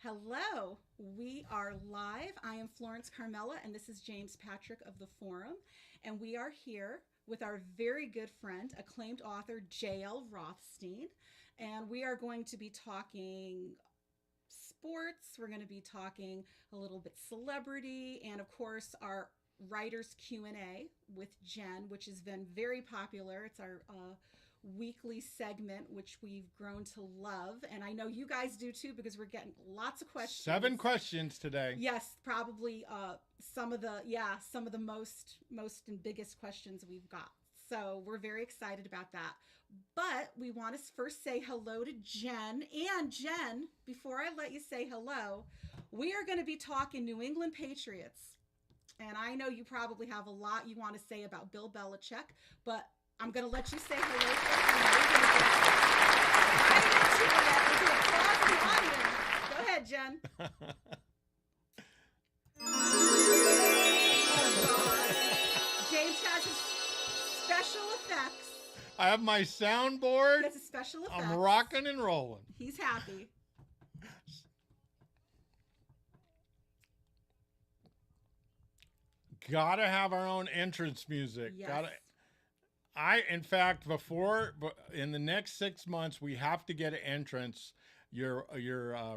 Hello, we are live. I am Florence Carmela, and this is James Patrick of the Forum. And we are here with our very good friend, acclaimed author J.L. Rothstein. And we are going to be talking sports. We're going to be talking a little bit celebrity, and of course, our writers Q&A with Jen, which has been very popular. It's our weekly segment, which we've grown to love. And I know you guys do too, because we're getting lots of questions. 7 questions today. Yes, probably some of the most and biggest questions we've got. So we're very excited about that. But we want to first say hello to Jen. And Jen, before I let you say hello, we are going to be talking New England Patriots. And I know you probably have a lot you want to say about Bill Belichick, but I'm going to let you say hello first. Go ahead, Jen. James has his special effects. I have my soundboard. That's a special effect. I'm rocking and rolling. He's happy. Gotta have our own entrance music. Yes. In fact, in the next 6 months, we have to get an entrance. Your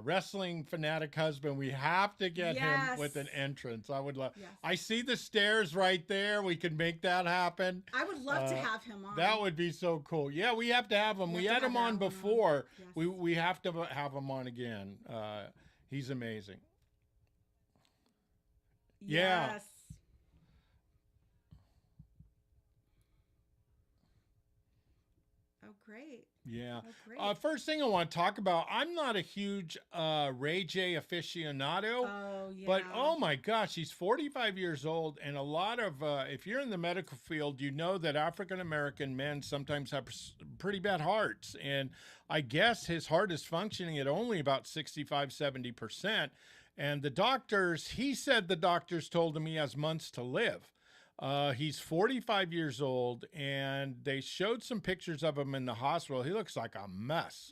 wrestling fanatic husband, we have to get him with an entrance. I would love. Yes. I see the stairs right there. We can make that happen. I would love to have him on. That would be so cool. Yeah, we have to have him. We had him on before. Yes. We have to have him on again. He's amazing. Yes. Yeah. Oh, great. Yeah. Oh, great. First thing I want to talk about, I'm not a huge Ray J aficionado. Oh, yeah. But, oh my gosh, he's 45 years old. And a lot of, if you're in the medical field, you know that African-American men sometimes have pretty bad hearts. And I guess his heart is functioning at only about 65, 70%. And he said the doctors told him he has months to live. He's 45 years old, and they showed some pictures of him in the hospital. He looks like a mess.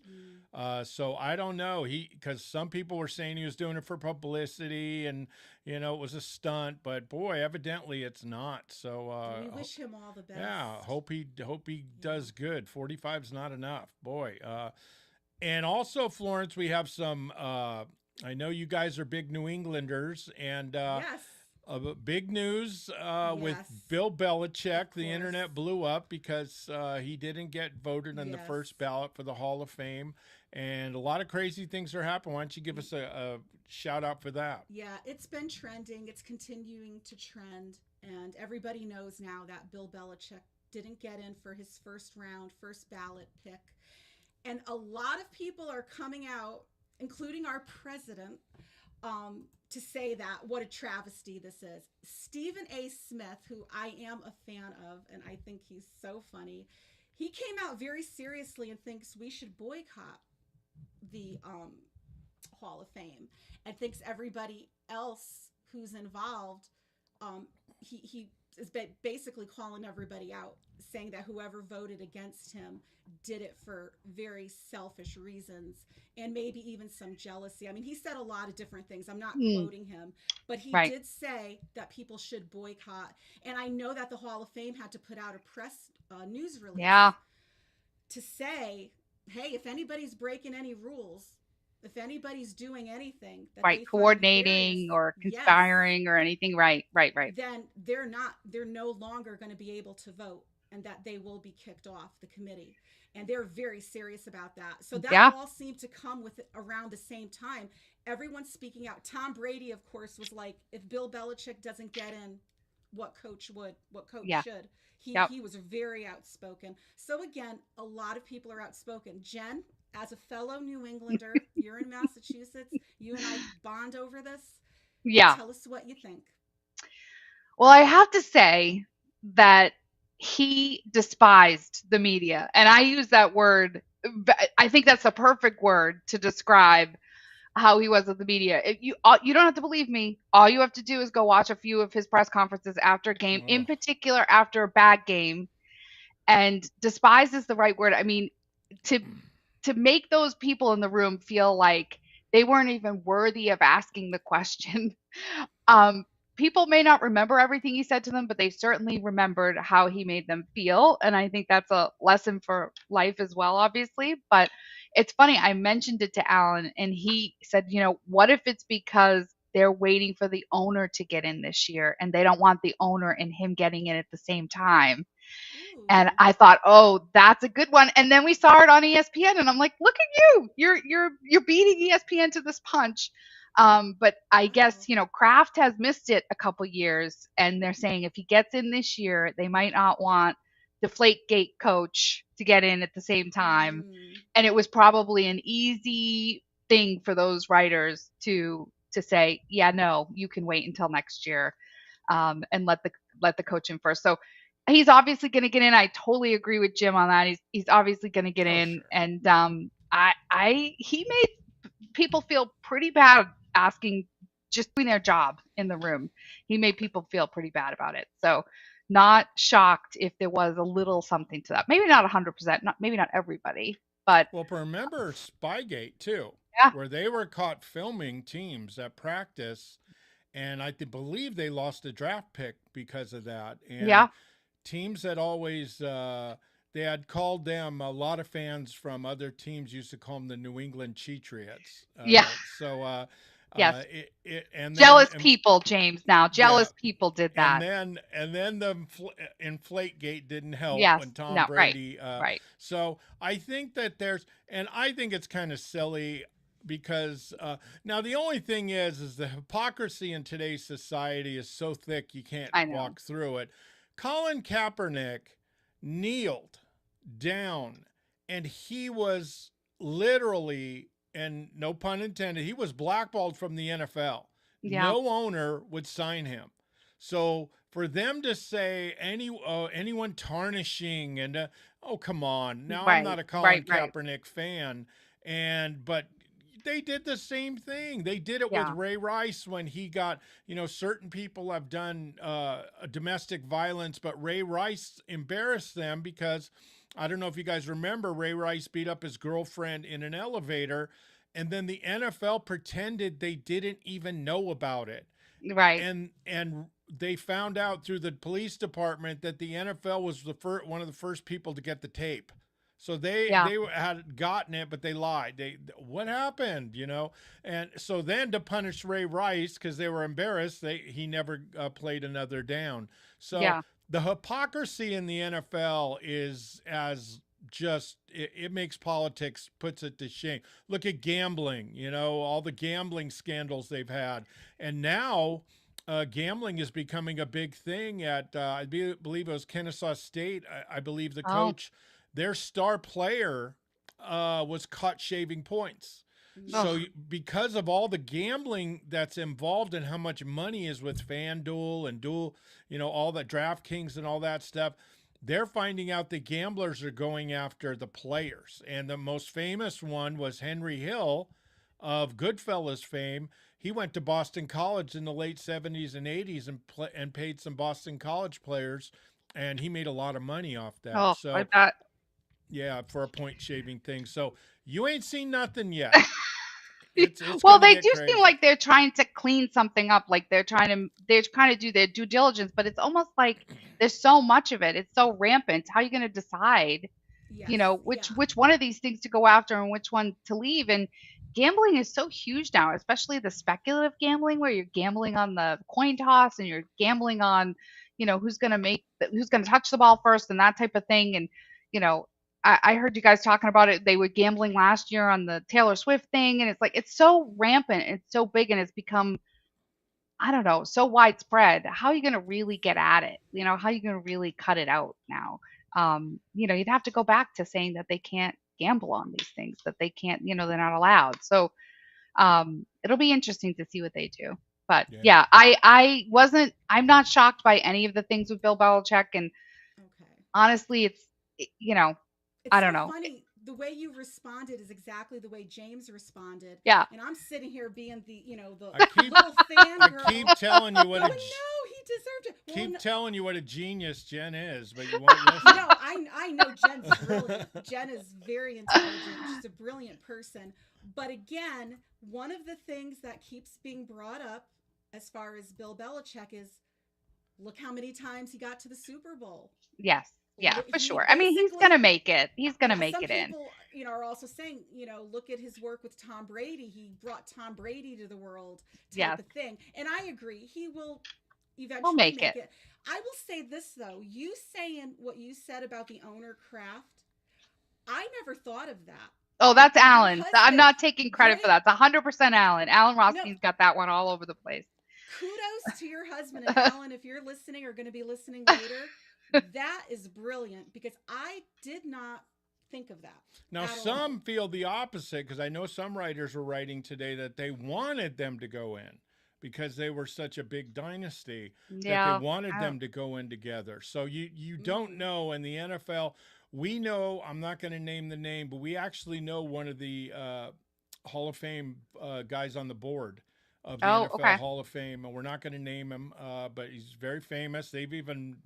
So I don't know. Because some people were saying he was doing it for publicity, and it was a stunt. But boy, evidently it's not. So we wish him all the best. Yeah, hope he does good. 45 is not enough, boy. And also, Florence, we have some. I know you guys are big New Englanders, and yes. Big news with Bill Belichick. The internet blew up because he didn't get voted on the first ballot for the Hall of Fame. And a lot of crazy things are happening. Why don't you give us a shout out for that? Yeah, it's been trending. It's continuing to trend. And everybody knows now that Bill Belichick didn't get in for his first ballot pick. And a lot of people are coming out, including our president, to say that what a travesty this is. Stephen A. Smith, who I am a fan of, and I think he's so funny, he came out very seriously and thinks we should boycott the Hall of Fame, and thinks everybody else who's involved, he is basically calling everybody out, saying that whoever voted against him did it for very selfish reasons and maybe even some jealousy. I mean, he said a lot of different things. I'm not quoting him, but he did say that people should boycott. And I know that the Hall of Fame had to put out a press news release to say, hey, if anybody's breaking any rules, if anybody's doing anything that coordinating or conspiring or anything, right, then they're no longer going to be able to vote, and that they will be kicked off the committee. And they're very serious about that. So that all seemed to come with it around the same time. Everyone's speaking out. Tom Brady, of course, was like, if Bill Belichick doesn't get in, what coach would, what coach should. He was very outspoken. So again, a lot of people are outspoken. Jen, as a fellow New Englander, you're in Massachusetts, you and I bond over this. Yeah. Tell us what you think. Well, I have to say that he despised the media. And I use that word. I think that's a perfect word to describe how he was with the media. You don't have to believe me. All you have to do is go watch a few of his press conferences after a game, in particular after a bad game. And despise is the right word. I mean, to make those people in the room feel like they weren't even worthy of asking the question. People may not remember everything he said to them, but they certainly remembered how he made them feel. And I think that's a lesson for life as well, obviously. But it's funny, I mentioned it to Alan, and he said, what if it's because they're waiting for the owner to get in this year and they don't want the owner and him getting in at the same time? And I thought, oh, that's a good one. And then we saw it on ESPN, and I'm like, look at you, you're beating ESPN to this punch. But I guess, Kraft has missed it a couple years, and they're saying if he gets in this year, they might not want Deflategate coach to get in at the same time. And it was probably an easy thing for those writers to say, yeah, no, you can wait until next year, and let the coach in first. So he's obviously going to get in. I totally agree with Jim on that. He's obviously going to get in. Sure. And he made people feel pretty bad asking, just doing their job in the room. He made people feel pretty bad about it. So not shocked if there was a little something to that. Maybe not 100%, maybe not everybody, but. Well, remember Spygate too, where they were caught filming teams at practice, and I believe they lost a draft pick because of that. And teams that always, they had called them, a lot of fans from other teams used to call them the New England Cheatriots. So, yes. And jealous people, James. Now jealous people did that. And then the Inflategate didn't help when Tom Brady. Right. So I think that I think it's kind of silly because now the only thing is the hypocrisy in today's society is so thick you can't walk through it. Colin Kaepernick kneeled down, and he was literally, and no pun intended, he was blackballed from the NFL. No owner would sign him. So for them to say anyone tarnishing and oh, come on. Now I'm not a Colin Kaepernick fan, but they did the same thing. They did it with Ray Rice when he got, certain people have done domestic violence, but Ray Rice embarrassed them because I don't know if you guys remember, Ray Rice beat up his girlfriend in an elevator, and then the NFL pretended they didn't even know about it. Right. And they found out through the police department that the NFL was one of the first people to get the tape. So they had gotten it, but they lied. What happened, And so then to punish Ray Rice because they were embarrassed, he never played another down. So the hypocrisy in the NFL is it makes politics, puts it to shame. Look at gambling, all the gambling scandals they've had. And now gambling is becoming a big thing at, I believe it was Kennesaw State. I believe the coach, their star player was caught shaving points. So because of all the gambling that's involved and how much money is with FanDuel and Duel, all the DraftKings and all that stuff, they're finding out the gamblers are going after the players. And the most famous one was Henry Hill of Goodfellas fame. He went to Boston College in the late 70s and 80s and paid some Boston College players, and he made a lot of money off that. Oh, so I bet. Yeah, for a point shaving thing. So you ain't seen nothing yet. It's well, they do seem like they're trying to clean something up. Like they're trying to do their due diligence, but it's almost like there's so much of it. It's so rampant. How are you going to decide, which one of these things to go after and which one to leave? And gambling is so huge now, especially the speculative gambling where you're gambling on the coin toss and you're gambling on, who's going to touch the ball first and that type of thing. And, I heard you guys talking about it. They were gambling last year on the Taylor Swift thing. And it's like, it's so rampant. It's so big and it's become, I don't know, so widespread. How are you going to really get at it? How are you going to really cut it out now? You'd have to go back to saying that they can't gamble on these things, that they can't, they're not allowed. So it'll be interesting to see what they do. But I'm not shocked by any of the things with Bill Belichick. And honestly, it's I don't know. Funny. The way you responded is exactly the way James responded. Yeah. And I'm sitting here being the little fan girl. I keep telling you what he deserved it. Telling you what a genius Jen is, but you won't listen. No, I know Jen's brilliant. Jen is very intelligent. She's a brilliant person. But again, one of the things that keeps being brought up as far as Bill Belichick is, look how many times he got to the Super Bowl. Yes. Yeah, for He sure. I mean, he's basically, going to make it. He's going to yeah, make some it in. people, are also saying, look at his work with Tom Brady. He brought Tom Brady to the world type Yes. of thing. And I agree. He will eventually We'll make it. I will say this, though. You saying what you said about the owner Kraft, I never thought of that. Oh, that's Alan. Because I'm not taking credit for that. It's 100% Alan. Alan Rothstein's got that one all over the place. Kudos to your husband. And Alan, if you're listening or going to be listening later, that is brilliant because I did not think of that. Now, some feel the opposite because I know some writers were writing today that they wanted them to go in because they were such a big dynasty that they wanted them to go in together. So you don't know. In the NFL, we know, I'm not going to name the name, but we actually know one of the Hall of Fame guys on the board of the NFL Hall of Fame, and we're not going to name him, but he's very famous. They've even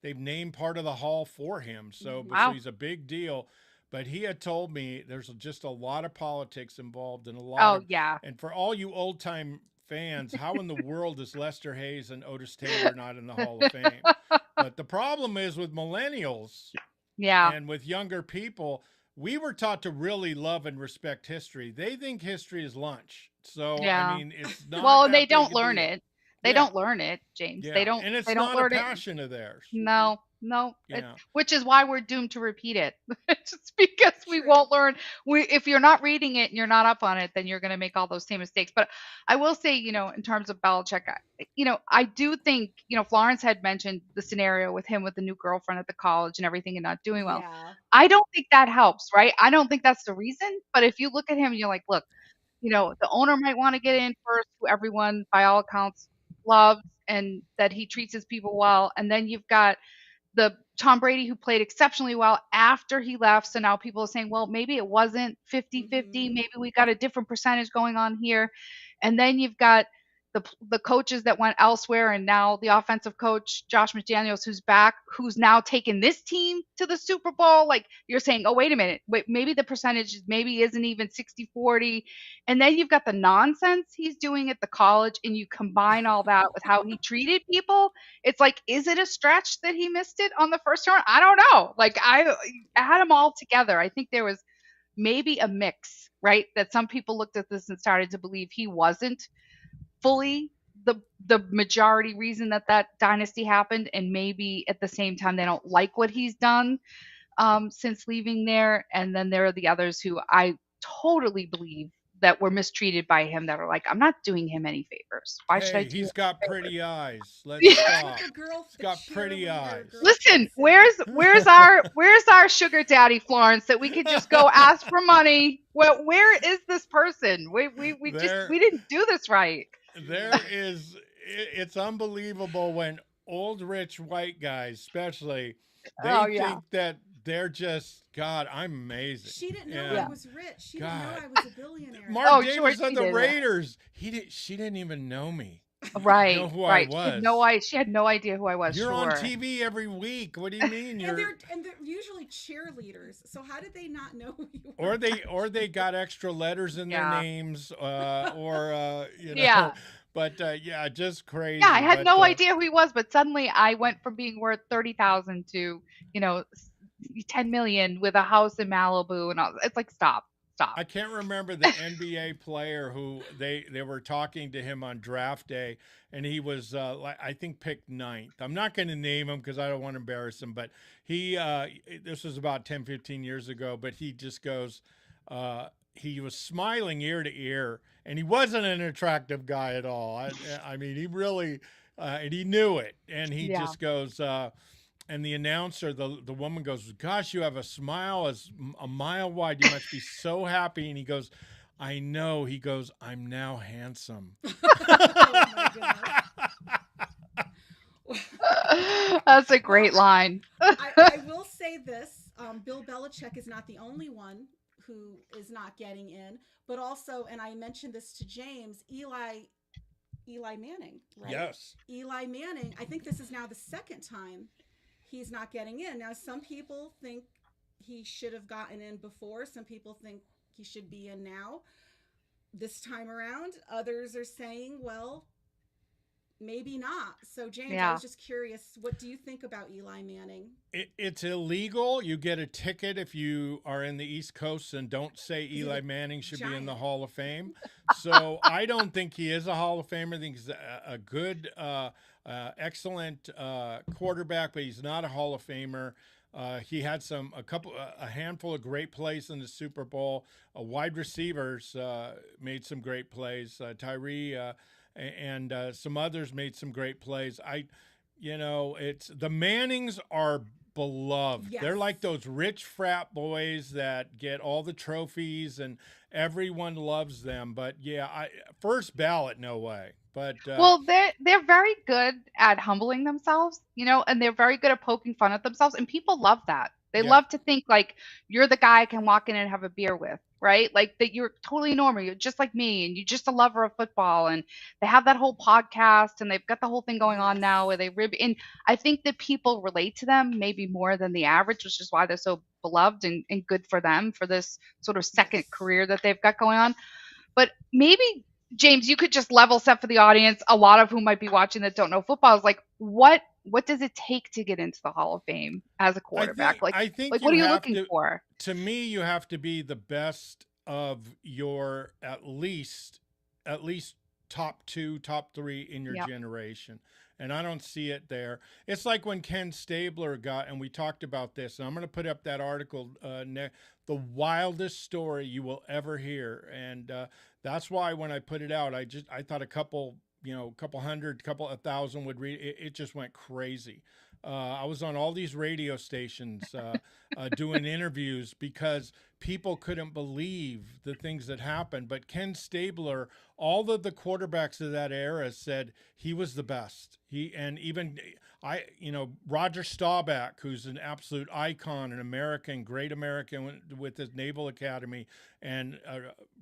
they've named part of the hall for him. So, so he's a big deal. But he had told me there's just a lot of politics involved and a lot and for all you old time fans, how in the world is Lester Hayes and Otis Taylor not in the Hall of Fame? But the problem is with millennials and with younger people, we were taught to really love and respect history. They think history is lunch. So, I mean, it's not. Well, they don't learn it. They don't learn it, James. Yeah. They don't. And it's they don't not learn a passion of theirs. No. Which is why we're doomed to repeat it. Just because we won't learn. If you're not reading it and you're not up on it, then you're going to make all those same mistakes. But I will say, in terms of Belichick, I do think, Florence had mentioned the scenario with him with the new girlfriend at the college and everything and not doing well. Yeah. I don't think that helps, right? I don't think that's the reason. But if you look at him and you're like, look, the owner might want to get in first, who everyone, by all accounts, loves, and that he treats his people well. And then you've got the Tom Brady, who played exceptionally well after he left. So now people are saying, well, maybe it wasn't 50-50. Maybe we got a different percentage going on here. And then you've got the coaches that went elsewhere, and now the offensive coach, Josh McDaniels, who's back, who's now taken this team to the Super Bowl. Like, you're saying, oh, wait a minute, maybe the percentage maybe isn't even 60-40. And then you've got the nonsense he's doing at the college, and you combine all that with how he treated people. It's like, is it a stretch that he missed it on the first round? I don't know. Like, I had them all together. I think there was maybe a mix, right? That some people looked at this and started to believe he wasn't fully the majority reason that dynasty happened, and maybe at the same time they don't like what he's done since leaving there. And then there are the others who I totally believe that were mistreated by him, that are like, I'm not doing him any favors. Why should I do He's got pretty eyes. Let's stop. He's got pretty eyes. Listen, where's our sugar daddy, Florence, that we could just go ask for money? Well, where is this person? We didn't do this right. It's unbelievable when old rich white guys, especially, they think that they're just, God, I'm amazing. She didn't know I was rich. She didn't know I was a billionaire. Mark Davis on the Raiders. She didn't even know me. Right. Know who I was. She had no idea who I was. You're on TV every week. What do you mean? And they're usually cheerleaders. So how did they not know who you were? Or they got extra letters in their names, Yeah. But just crazy. Yeah, I had no idea who he was, but suddenly I went from being worth $30,000 to 10 million with a house in Malibu, and it's like, stop. I can't remember the NBA player who they were talking to him on draft day, and he was I think picked 9th. I'm not going to name him because I don't want to embarrass him, but he this was about 10-15 years ago, but he just goes he was smiling ear to ear, and he wasn't an attractive guy at all. I mean, he really and he knew it, and he just goes and the announcer, the woman goes, gosh, you have a smile as a mile wide. You must be so happy. And he goes, I know. He goes, I'm now handsome. Oh my goodness. That's a great line. I will say this. Bill Belichick is not the only one who is not getting in, but also, and I mentioned this to James, Eli Manning, right? Yes. Eli Manning, I think this is now the second time he's not getting in. Now, some people think he should have gotten in before. Some people think he should be in now, this time around. Others are saying, well, maybe not. So, James, I Yeah. was just curious, what do you think about Eli Manning? It's illegal. You get a ticket if you are in the East Coast and don't say He's Eli a Manning should be in the giant. Hall of Fame. So I don't think he is a Hall of Famer. I think he's a good, excellent quarterback, but he's not a Hall of Famer. He had a handful of great plays in the Super Bowl. Wide receivers made some great plays. Tyree and some others made some great plays. It's the Mannings are beloved. Yes. They're like those rich frat boys that get all the trophies and everyone loves them. But yeah, first ballot, no way. But Well, they're very good at humbling themselves, and they're very good at poking fun at themselves, and people love that. They yeah, love to think like you're the guy I can walk in and have a beer with, right? Like that you're totally normal, you're just like me, and you're just a lover of football. And they have that whole podcast, and they've got the whole thing going on Yes. now where they rib. And I think that people relate to them maybe more than the average, which is why they're so beloved and good for them for this sort of second Yes. career that they've got going on. But maybe, James, you could just level set for the audience, a lot of whom might be watching that don't know football, is like, what does it take to get into the Hall of Fame as a quarterback? I think Like what you are you have looking to. for? To me, you have to be the best of your at least top two, top three in your Yep. generation. And I don't see it there. It's like when Ken Stabler got, and we talked about this, and I'm going to put up that article, the wildest story you will ever hear. And that's why when I put it out, I thought a couple hundred, couple of thousand would read it. It just went crazy. I was on all these radio stations doing interviews because people couldn't believe the things that happened. But Ken Stabler, all of the quarterbacks of that era said he was the best. Roger Staubach, who's an absolute icon, an American, great American with his Naval Academy, and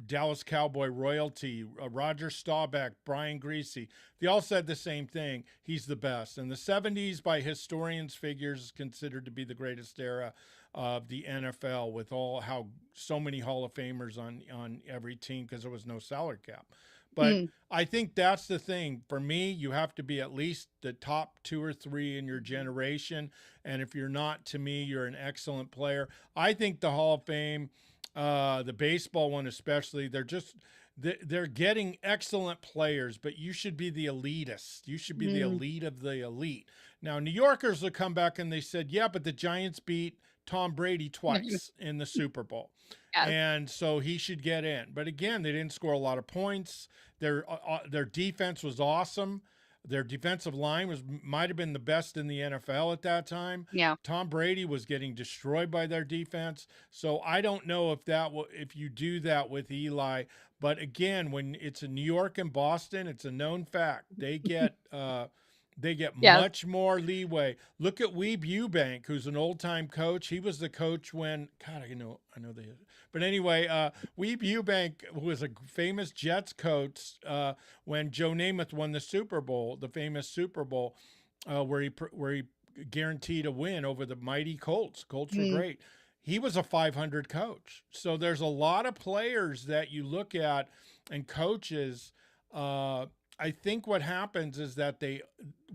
Dallas Cowboy royalty, Roger Staubach, Brian Greasy, they all said the same thing. He's the best. And the 70s, by historians' figures, is considered to be the greatest era of the NFL, with how so many Hall of Famers on every team because there was no salary cap. But I think that's the thing. For me, you have to be at least the top two or three in your generation. And if you're not, to me, you're an excellent player. I think the Hall of Fame, the baseball one especially, they're getting excellent players, but you should be the elitist. You should be the elite of the elite. Now, New Yorkers will come back and they said, yeah, but the Giants beat Tom Brady twice in the Super Bowl. Yes. And so he should get in. But again, they didn't score a lot of points. Their defense was awesome. Their defensive line might have been the best in the NFL at that time. Yeah. Tom Brady was getting destroyed by their defense. So I don't know if you do that with Eli. But again, when it's in New York and Boston, it's a known fact. They get Yes. much more leeway. Look at Weeb Eubank, who's an old-time coach. He was the coach when, God, I know they. But anyway, Weeb Eubank was a famous Jets coach when Joe Namath won the Super Bowl, the famous Super Bowl, where he guaranteed a win over the mighty Colts. Colts were great. He was a 500 coach. So there's a lot of players that you look at and coaches. I think what happens is that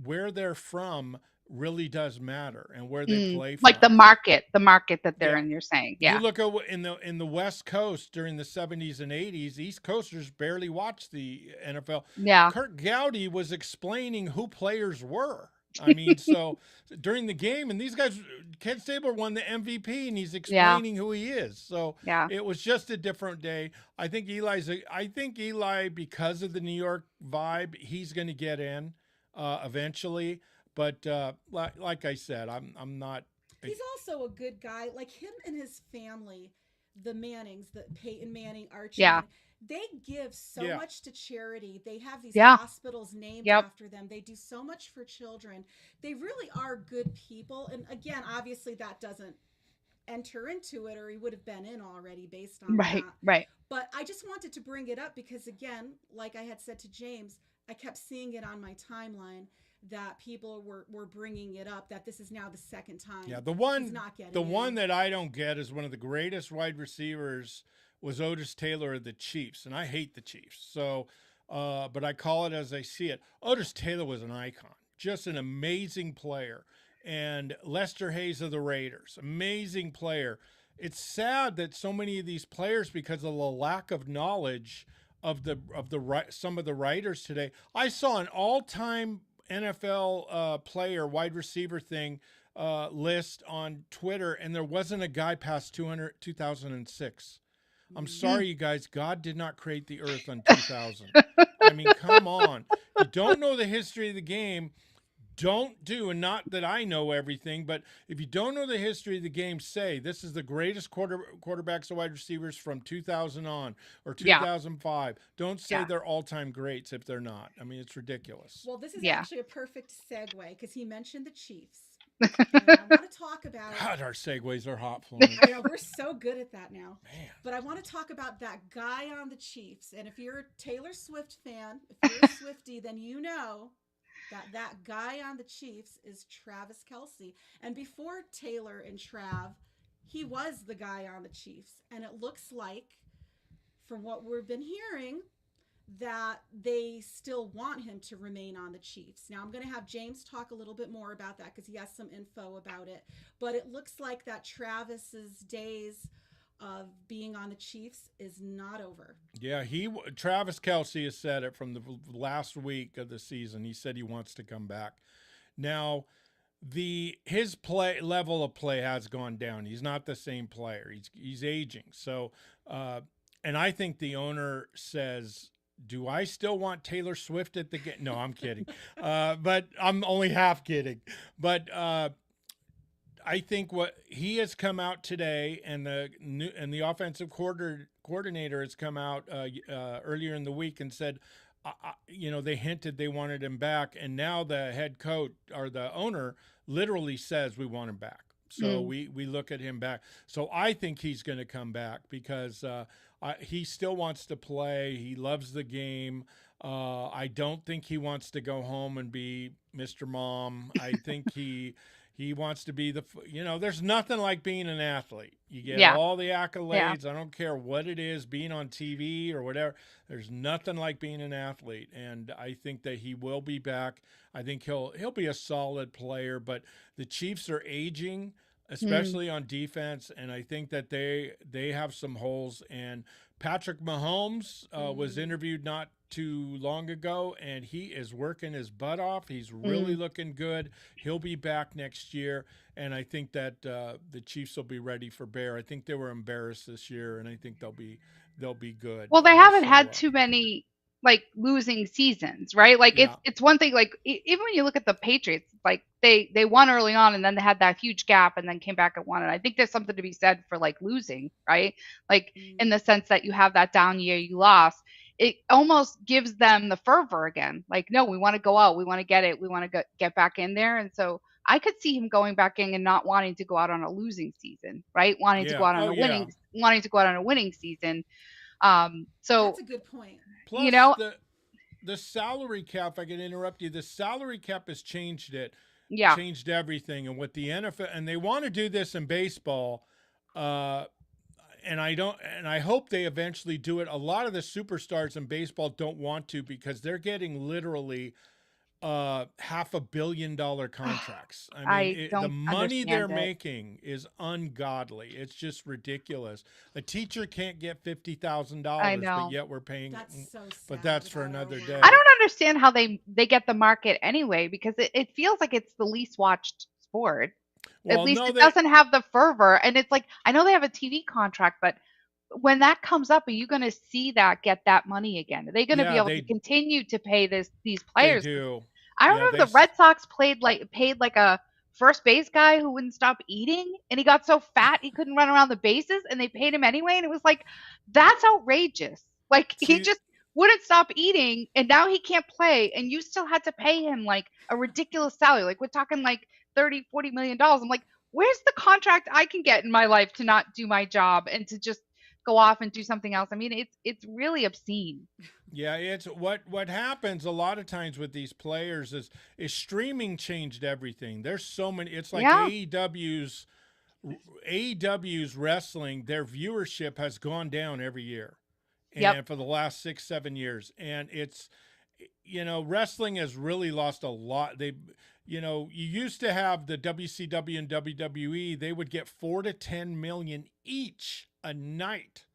where they're from really does matter, and where they play from. Like the market that they're in, you're saying. Yeah. You look at in the West Coast during the 70s and 80s, East Coasters barely watched the NFL. Yeah. Kurt Gowdy was explaining who players were. I mean, so during the game, and these guys, Ken Stabler won the MVP, and he's explaining who he is. So it was just a different day. I think Eli, because of the New York vibe, he's going to get in eventually. But like I said, I'm not. He's also a good guy. Like him and his family, the Mannings, the Peyton Manning, Archie. Yeah. They give so much to charity. They have these hospitals named after them. They do so much for children. They really are good people. And again, obviously that doesn't enter into it, or he would have been in already based on that. Right. But I just wanted to bring it up because, again, like I had said to James, I kept seeing it on my timeline. that people were bringing it up that this is now the second time Yeah, he's not getting the one in. that I don't get is one of the greatest wide receivers was Otis Taylor of the Chiefs, and I hate the Chiefs. So, but I call it as I see it. Otis Taylor was an icon, just an amazing player, and Lester Hayes of the Raiders, amazing player. It's sad that so many of these players, because of the lack of knowledge of some of the writers today. I saw an all-time NFL player wide receiver thing list on Twitter, and there wasn't a guy past 2006. I'm sorry, you guys. God did not create the earth on 2000. I mean, come on. If you don't know the history of the game, don't do, and not that I know everything, but if you don't know the history of the game, say this is the greatest quarterbacks and wide receivers from 2000 on or 2005. Don't say they're all-time greats if they're not. I mean, it's ridiculous. Well, this is actually a perfect segue because he mentioned the Chiefs. And I want to talk about. God, our segues are hot, Florence. I know, we're so good at that now. Man. But I want to talk about that guy on the Chiefs. And if you're a Taylor Swift fan, if you're a Swiftie, then you know that guy on the Chiefs is Travis Kelce. And before Taylor and Trav, he was the guy on the Chiefs. And it looks like, from what we've been hearing, that they still want him to remain on the Chiefs. Now, I'm going to have James talk a little bit more about that because he has some info about it. But it looks like that Travis's days of being on the Chiefs is not over. Yeah, Travis Kelce has said it from the last week of the season. He said he wants to come back. Now, his level of play has gone down. He's not the same player. He's aging. So, and I think the owner says, do I still want Taylor Swift at the game? No, I'm kidding. But I'm only half kidding. But I think what he has come out today, and the offensive coordinator has come out earlier in the week and said, they hinted they wanted him back, and now the head coach or the owner literally says we want him back. So we look at him back. So I think he's going to come back because he still wants to play. He loves the game. I don't think he wants to go home and be Mr. Mom. I think he wants to be there's nothing like being an athlete. You get all the accolades. I don't care what it is, being on TV or whatever. There's nothing like being an athlete. And I think that he will be back. I think he'll be a solid player, but the Chiefs are aging, especially on defense. And I think that they have some holes. And Patrick Mahomes was interviewed not too long ago, and he is working his butt off. He's really looking good. He'll be back next year, and I think that the Chiefs will be ready for Bear. I think they were embarrassed this year, and I think they'll be good. Well, they haven't had too many losing seasons, right? It's one thing. Even when you look at the Patriots, they won early on, and then they had that huge gap, and then came back and won. And I think there's something to be said for losing, right? In the sense that you have that down year, you lost. It almost gives them the fervor again. No, we want to go out. We want to get it. We want to get back in there. And so I could see him going back in and not wanting to go out on a losing season, right? Wanting to go out on a winning season. So that's a good point. Plus, the salary cap, if I can interrupt you, the salary cap has changed it. Yeah. Changed everything. And with the NFL, and they want to do this in baseball, and I hope they eventually do it. A lot of the superstars in baseball don't want to because they're getting literally $500 million contracts. I mean, the money they're making is ungodly. It's just ridiculous. A teacher can't get $50,000, but yet we're paying. That's so sad. But that's for another day. I don't understand how they get the market anyway, because it feels like it's the least watched sport. Well, at least it doesn't have the fervor. And it's I know they have a TV contract, but when that comes up, are you going to see that get that money again? Are they going to be able to continue to pay these players? They do. I remember the Red Sox paid a first base guy who wouldn't stop eating, and he got so fat he couldn't run around the bases, and they paid him anyway. And it was that's outrageous. He just wouldn't stop eating, and now he can't play, and you still had to pay him a ridiculous salary. We're talking $30-40 million. I'm where's the contract I can get in my life to not do my job and to just go off and do something else. I mean, it's really obscene. Yeah, it's what happens a lot of times with these players is streaming changed everything. There's so many. It's like Yeah. AEW's wrestling. Their viewership has gone down every year, Yep. and for the last 6-7 years, and it's wrestling has really lost a lot. You used to have the WCW and WWE. They would get 4 to 10 million each a night.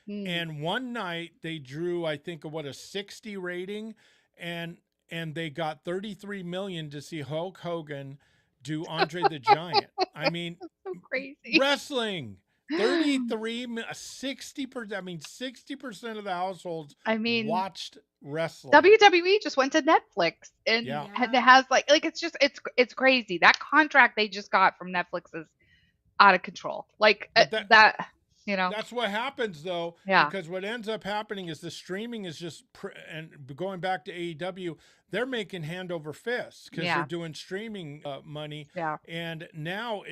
And one night they drew, I think, a 60 rating, and they got 33 million to see Hulk Hogan do Andre the Giant. I mean, So crazy. wrestling 33, 60%. I mean, 60% of the households watched wrestling. WWE just went to Netflix, and Yeah. it has like it's crazy. That contract they just got from Netflix is out of control. Like that. That's what happens, though. Yeah. Because what ends up happening is the streaming is just, and going back to AEW, they're making hand over fist because they're doing streaming money. Yeah. And now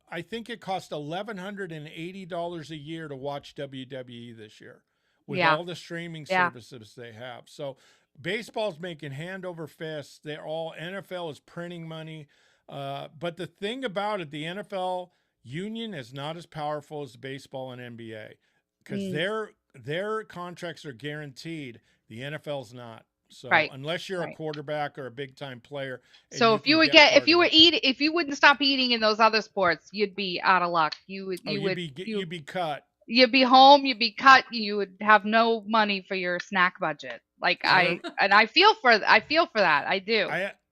I think it cost $1,180 a year to watch WWE this year with all the streaming services they have. So baseball's making hand over fist. NFL is printing money. But the thing about it, the NFL union is not as powerful as baseball and NBA because their contracts are guaranteed. The NFL's not. So unless you're a quarterback or a big time player. So if you wouldn't stop eating in those other sports, you'd be out of luck. You'd be cut. You'd be home. You'd be cut. You would have no money for your snack budget. Like I feel for that. I do.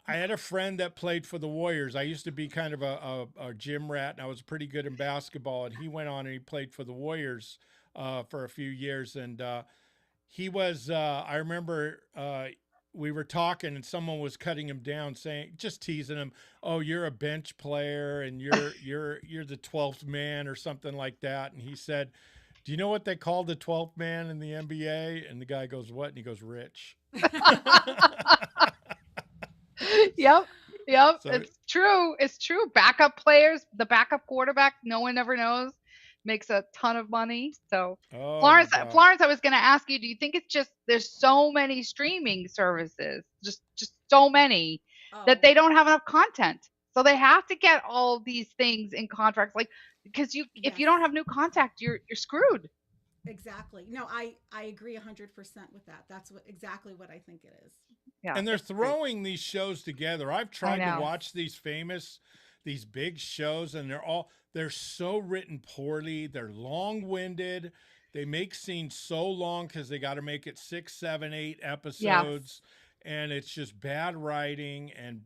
I had a friend that played for the Warriors. I used to be kind of a gym rat, and I was pretty good in basketball. And he went on and he played for the Warriors for a few years. And he was, I remember we were talking, and someone was cutting him down, just teasing him, "Oh, you're a bench player, and you're the 12th man or something like that." And he said, "Do you know what they call the 12th man in the NBA?" And the guy goes, "What?" And he goes, "Rich." Yep. So, it's true. Backup players, the backup quarterback, no one ever knows, makes a ton of money. So Florence, I was going to ask you, do you think it's just there's so many streaming services, just so many that they don't have enough content, so they have to get all these things in contracts, like because if you don't have new content, you're screwed. Exactly. No, I agree 100% with that. That's exactly what I think it is. Yeah. And they're throwing these shows together. I've tried to watch these big shows, and they're so written poorly. They're long-winded. They make scenes so long because they got to make it 6, 7, 8 episodes. And it's just bad writing and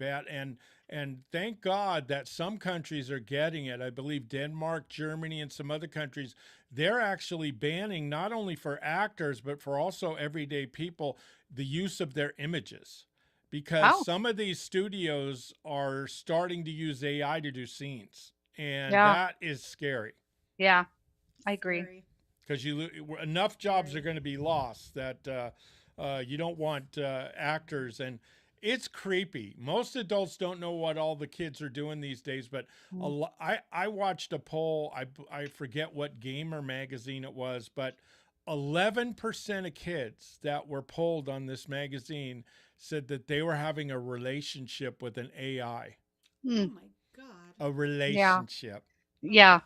thank God that some countries are getting it. I believe Denmark, Germany, and some other countries, they're actually banning not only for actors, but for also everyday people, the use of their images. Because some of these studios are starting to use AI to do scenes. And that is scary. Yeah, I agree. Because enough jobs are going to be lost that you don't want actors, and it's creepy. Most adults don't know what all the kids are doing these days, but I watched a poll. I forget what Gamer magazine it was, but 11% of kids that were polled on this magazine said that they were having a relationship with an AI. Oh my God. A relationship. Yeah.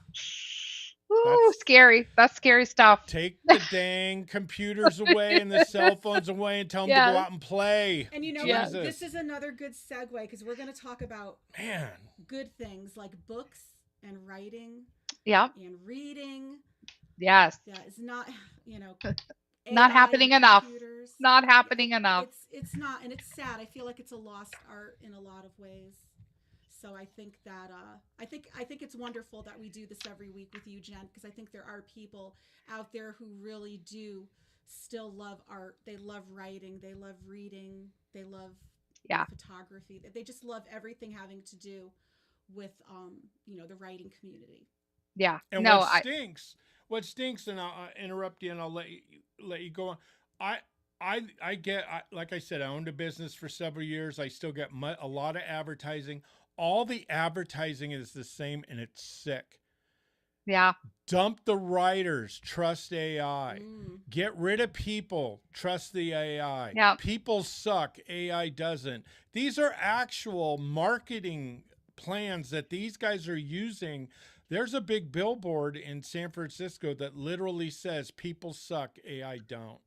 Ooh, scary. That's scary stuff. Take the dang computers away and the cell phones away and tell them to go out and play. And you know what? This is another good segue because we're going to talk about good things like books and writing and reading. Yes. Yeah, it's not, not happening enough. Not happening enough. It's not, and it's sad. I feel like it's a lost art in a lot of ways. So I think that I think it's wonderful that we do this every week with you, Jen, because I think there are people out there who really do still love art. They love writing. They love reading. They love photography. They just love everything having to do with the writing community. Yeah. And what stinks, and I'll interrupt you and I'll let you go on. I get, like I said, I owned a business for several years. I still get a lot of advertising. All the advertising is the same, and it's sick. Yeah. Dump the writers, trust AI. Mm. Get rid of people, trust the AI. Yeah. People suck, AI doesn't. These are actual marketing plans that these guys are using. There's a big billboard in San Francisco that literally says people suck, AI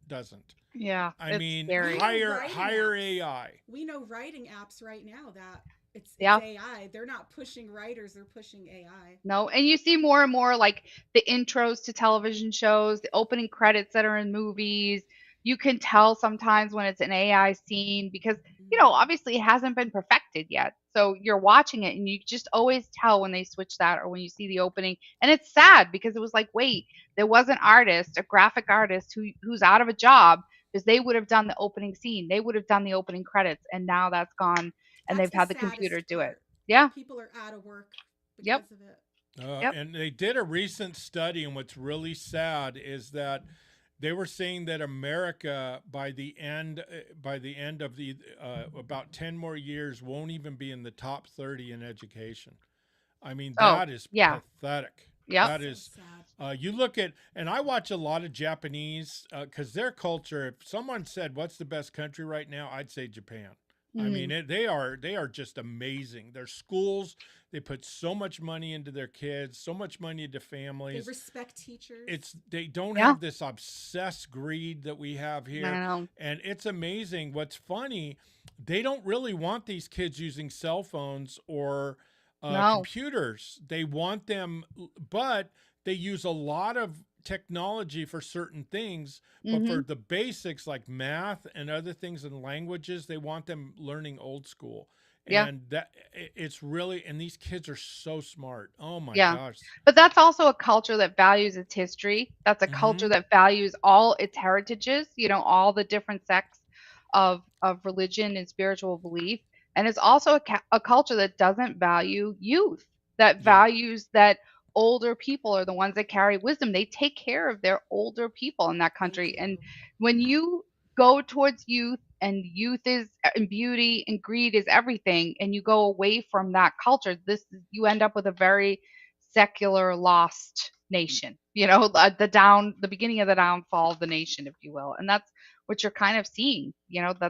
doesn't. Yeah. I It's mean, We scary. know hire writing hire apps. AI. We know writing apps right now that it's Yeah. AI. They're not pushing writers, they're pushing AI. No, and you see more and more like the intros to television shows, the opening credits that are in movies. You can tell sometimes when it's an AI scene because, Mm. obviously it hasn't been perfected yet. So you're watching it and you just always tell when they switch that or when you see the opening. And it's sad because it was like, wait, there was an artist, a graphic artist who's out of a job because they would have done the opening scene. They would have done the opening credits and now that's gone and That's they've the had the computer saddest do it. part. Yeah. People are out of work Yep. because of it. Yep. And they did a recent study, and what's really sad is that they were saying that America, by the end of the about 10 more years, won't even be in the top 30 in education. I mean, Oh, that is yeah. pathetic. Yep. That So is. sad. You look at, and I watch a lot of Japanese because their culture. If someone said, "What's the best country right now?" I'd say Japan. I Mhm. mean, they are just amazing. Their schools, they put so much money into their kids, so much money into They families. respect teachers. They don't Yeah. have this obsessed greed that we have I here, know. and it's amazing. What's funny, they don't really want these kids using cell phones or No. computers. They want them, but they use a lot of technology for certain things, but for Mhm. the basics like math and other things and languages, they want them learning old school. Yeah. And it's really, and these kids are so smart. Oh my Yeah. gosh. But that's also a culture that values its history. That's a culture Hmm. that values all its heritages, all the different sects of religion and spiritual belief. And it's also a culture that doesn't value youth, that Yeah. values that older people are the ones that carry wisdom. They take care of their older people in that They country. And do. when you go towards youth and youth is and beauty and greed is everything and you go away from that culture, you end up with a very secular lost nation, the beginning of the downfall of the nation, if you will. And that's what you're kind of seeing,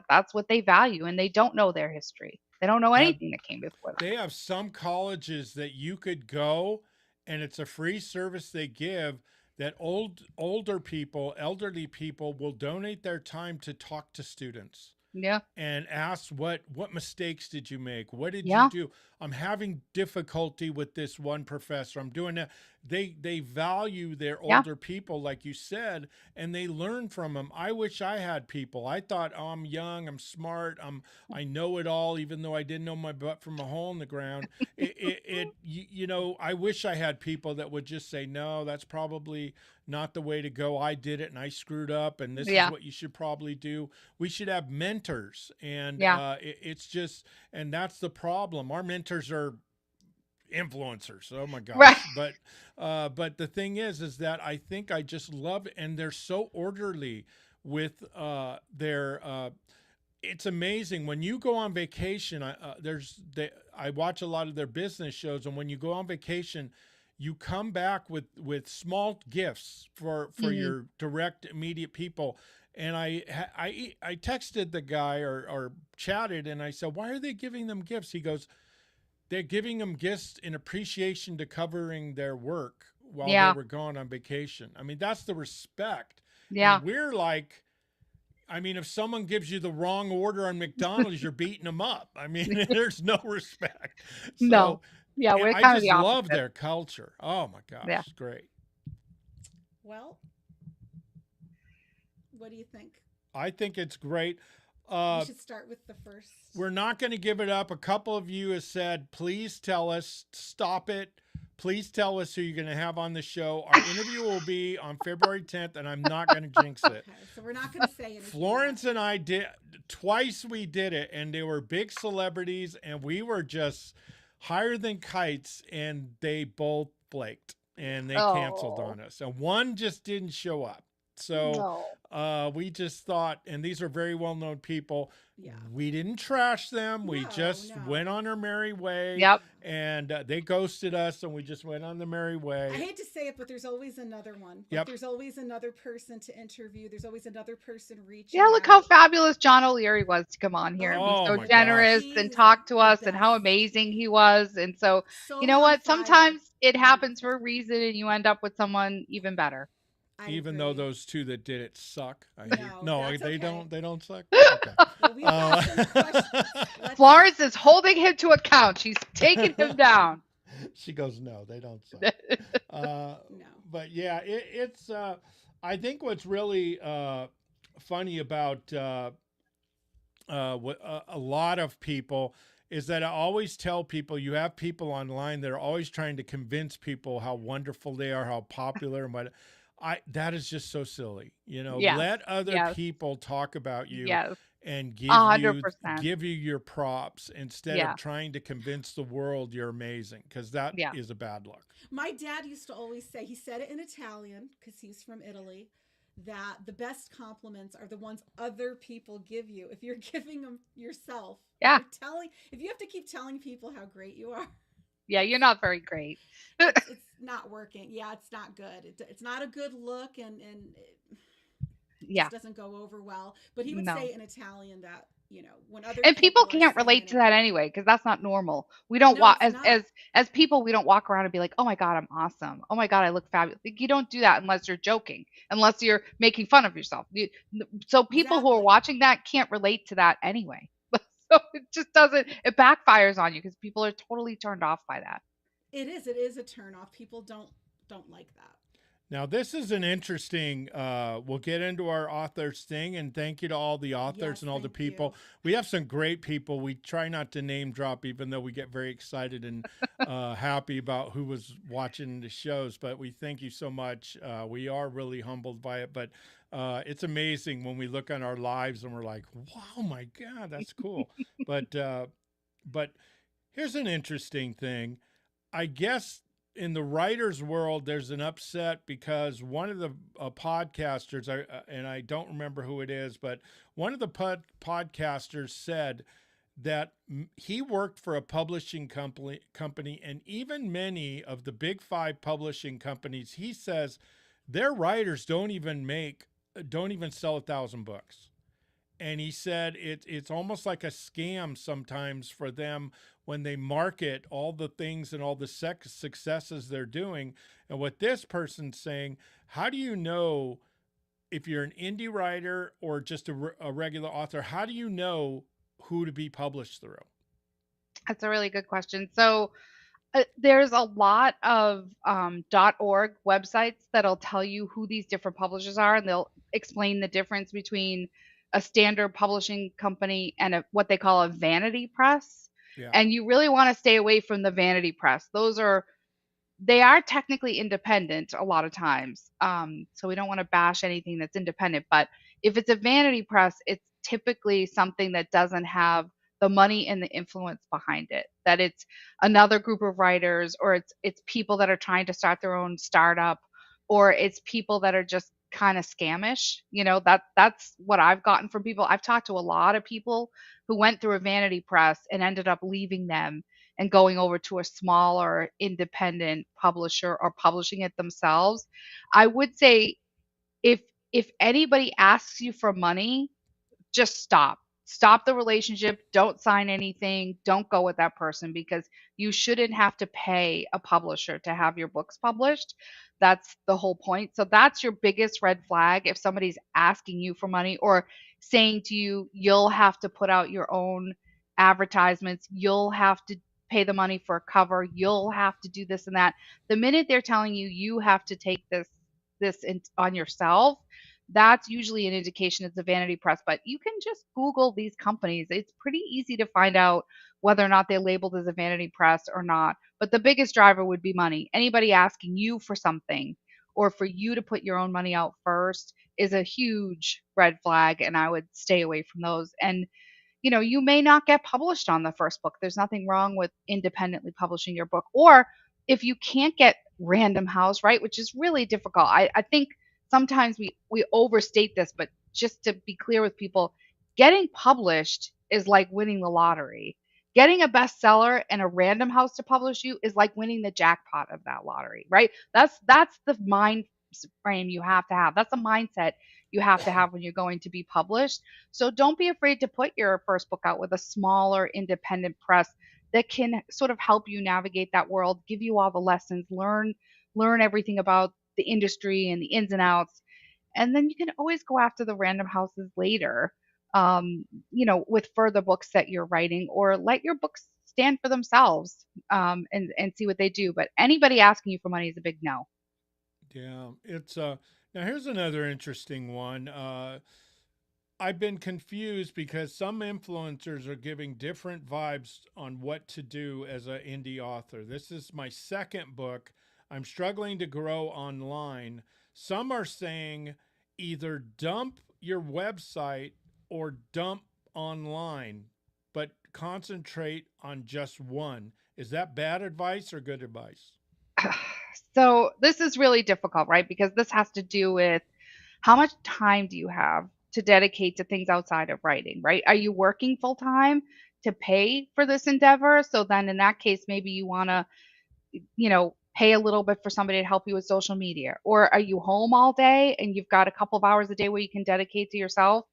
that's what they value and they don't know their history. They don't know Yeah. anything that came before them. They have some colleges that you could go and it's a free service they give that older people, elderly people will donate their time to talk to students Yeah. and ask what mistakes did you make, what did you Yeah. do, I'm having difficulty with this one professor, I'm doing that. They value their Yeah. older people, like you said, and they learn from them. I wish I had people. I thought, oh, I'm young, I'm smart, I know it all, even though I didn't know my butt from a hole in the ground. I wish I had people that would just say, no, that's probably not the way to go. I did it and I screwed up, and this is Yeah. what you should probably do. We should have mentors, and Yeah. it's just, and that's the problem. Our mentors are influencers. Oh my Right. gosh! But the thing is that I think I just love, and they're so orderly with their. It's amazing when you go on vacation. I watch a lot of their business shows, and when you go on vacation, you come back with small gifts for Mhm. your direct immediate people. And I texted the guy or chatted, and I said, why are they giving them gifts? He goes, they're giving them gifts in appreciation to covering their work while they Yeah. were gone on vacation. I mean, that's the respect. Yeah. And we're like, I mean, if someone gives you the wrong order on McDonald's, you're beating them up. I mean, there's no respect. No. So Yeah, we're I kind of just the love opposite. their culture. Oh my gosh, Yeah. it's great. Well, what do you think? I think it's great. We should start with the first. We're not going to give it up. A couple of you have said, please tell us, stop it. Please tell us who you're going to have on the show. Our interview will be on February 10th, and I'm not going to jinx it. Okay, so we're not going to say anything. Florence and I did twice. We did it, and they were big celebrities, and we were just higher than kites, and they both flaked and they canceled Oh. on us. And one just didn't show up. So No. we just thought, and these are very well known people. Yeah. We didn't trash them. We No, just went no. on our merry way, Yep. and they ghosted us, and we just went on the merry I way. hate to say it, but there's always another one. Like Yep. there's always another person to interview. There's always another person Yeah, reaching look how out. fabulous John O'Leary was to come on here and be Oh, Oh so my generous gosh. he and is talk to the us and how best. amazing he was. And so, you So know on what? fire. Sometimes it I love happens it. for a reason and you end up with someone even better. I Even though agree. those two that did it suck. I hate. No, No, that's they okay. don't. They don't suck. Okay. Well, we've got some questions. Let's. Florence is holding him to account. She's taking him down. She goes, no, they don't suck. Uh, No. but yeah, it's. I think what's really funny about a lot of people is that I always tell people you have people online that are always trying to convince people how wonderful they are, how popular and what. That is just so silly. Yes. Let other Yes. people talk about you Yes. and 100%. give you your props instead of Yeah. trying to convince the world you're amazing, because that Yeah. is a bad luck. My dad used to always say, he said it in Italian because he's from Italy, that the best compliments are the ones other people give you. If you're giving them yourself, Yeah. if you have to keep telling people how great you are, Yeah. You're not very great. it's not working. Yeah, it's not good. It's not a good look, and it Yeah. just doesn't go over well. But he would No. say in Italian that, when other And people people are can't relate saying to it, that anyway because that's not normal. We don't no, walk it's not. as people. We don't walk around and be like, "Oh my god, I'm awesome. Oh my god, I look fabulous." Like, you don't do that unless you're joking, unless you're making fun of yourself. So people who are Exactly. watching that can't relate to that anyway. So it just doesn't. It backfires on you because people are totally turned off by that. It is. It is a turnoff. People don't like that. Now, this is an interesting, we'll get into our authors thing, and thank you to all the authors Yes, and all the thank you. people. We have some great people. We try not to name drop, even though we get very excited and happy about who was watching the shows, but we thank you so much. We are really humbled by it, but it's amazing when we look on our lives and we're like, wow, my God, that's cool. But here's an interesting thing. I guess in the writers' world, there's an upset because one of the podcasters, and I don't remember who it is, but one of the podcasters said that he worked for a publishing company, and even many of the big five publishing companies, he says their writers don't even sell 1,000 books. And he said it's almost like a scam sometimes for them when they market all the things and all the successes they're doing. And what this person's saying, how do you know if you're an indie writer or just a regular author? How do you know who to be published through? That's a really good question. So there's a lot of .org websites that'll tell you who these different publishers are, and they'll explain the difference between a standard publishing company and what they call a vanity press. Yeah. And you really want to stay away from the vanity press. They are technically independent a lot of times. So we don't want to bash anything that's independent, but if it's a vanity press, it's typically something that doesn't have the money and the influence behind it. That it's another group of writers, or it's people that are trying to start their own startup, or it's people that are just kind of scamish. That's what I've gotten from people. I've talked to a lot of people who went through a vanity press and ended up leaving them and going over to a smaller independent publisher or publishing it themselves. I would say if if anybody asks you for money, just stop. Stop the relationship. Don't sign anything. Don't go with that person because you shouldn't have to pay a publisher to have your books published. That's the whole point. So that's your biggest red flag if somebody's asking you for money or saying to you, you'll have to put out your own advertisements, you'll have to pay the money for a cover, you'll have to do this and that. The minute they're telling you you have to take on yourself, that's usually an indication it's a vanity press. But you can just Google these companies. It's pretty easy to find out whether or not they're labeled as a vanity press or not. But the biggest driver would be money. Anybody asking you for something or for you to put your own money out first is a huge red flag, and I would stay away from those. And you may not get published on the first book. There's nothing wrong with independently publishing your book. Or if you can't get Random House, right, which is really difficult. I think sometimes we overstate this, but just to be clear with people, getting published is like winning the lottery. Getting a bestseller and a random house to publish you is like winning the jackpot of that lottery, right? That's the mind frame you have to have. That's the mindset you have to have when you're going to be published. So don't be afraid to put your first book out with a smaller independent press that can sort of help you navigate that world, give you all the lessons, learn everything about the industry and the ins and outs, and then you can always go after the random houses later, with further books that you're writing, or let your books stand for themselves, and see what they do. But anybody asking you for money is a big no. Yeah, it's now here's another interesting one. I've been confused because some influencers are giving different vibes on what to do as an indie author. This is my second book. I'm struggling to grow online. Some are saying either dump your website or dump online, but concentrate on just one. Is that bad advice or good advice? So this is really difficult, right? Because this has to do with how much time do you have to dedicate to things outside of writing, right? Are you working full time to pay for this endeavor? So then in that case, maybe you want to, pay a little bit for somebody to help you with social media. Or are you home all day and you've got a couple of hours a day where you can dedicate to yourself?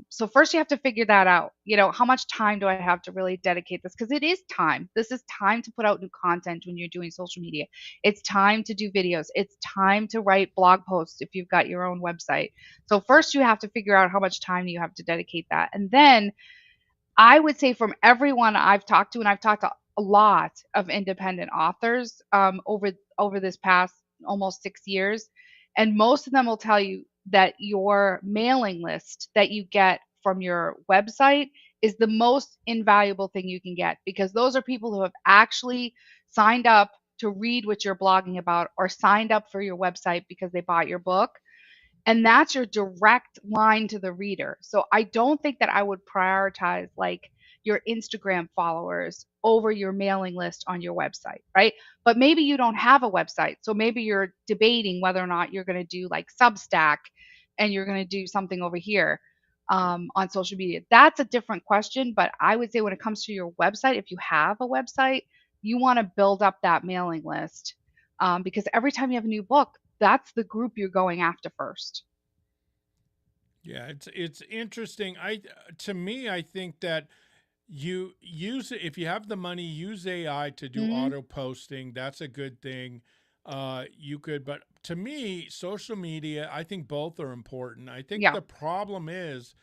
So first you have to figure that out. How much time do I have to really dedicate this? Because it is time. This is time to put out new content when you're doing social media. It's time to do videos. It's time to write blog posts if you've got your own website. So first you have to figure out how much time you have to dedicate that. And then I would say from everyone I've talked to, and I've talked to a lot of independent authors, over this past almost 6 years, and most of them will tell you that your mailing list that you get from your website is the most invaluable thing you can get, because those are people who have actually signed up to read what you're blogging about, or signed up for your website because they bought your book, and that's your direct line to the reader. So I don't think that I would prioritize like your Instagram followers over your mailing list on your website, right? But maybe you don't have a website. So maybe you're debating whether or not you're going to do like Substack, and you're going to do something over here, on social media. That's a different question. But I would say when it comes to your website, if you have a website, you want to build up that mailing list, because every time you have a new book, that's the group you're going after first. Yeah, it's interesting. To me, I think that you use it if you have the money, use AI to do Hmm. auto posting. That's a good thing. You could, but to me, social media, I think both are important. I think Yeah. the problem is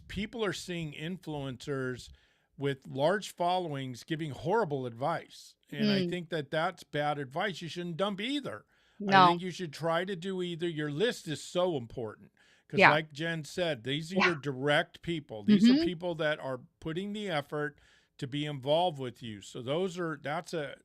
people are seeing influencers with large followings giving horrible advice. And I Mm, think that that's bad advice. You shouldn't dump either. I no. think you should try to do either. Your list is so important because, Yeah. like Jen said, these are Yeah. your direct people. These are Hmm. people that are putting the effort to be involved with you. So that's a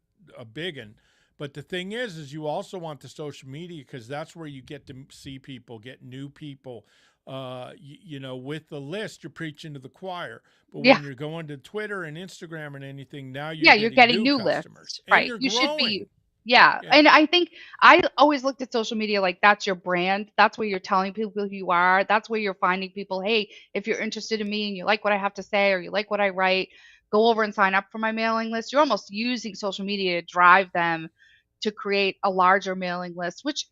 big one. But the thing is you also want the social media because that's where you get to see people, get new people. With the list, you're preaching to the choir. But Yeah. when you're going to Twitter and Instagram and anything, now you're Yeah. You're getting getting new new customers lists, and right? you're You should be. growing. Yeah. Yeah. And I think I always looked at social media like that's your brand. That's where you're telling people who you are. That's where you're finding people. Hey, if you're interested in me and you like what I have to say, or you like what I write, go over and sign up for my mailing list. You're almost using social media to drive them to create a larger mailing list, which,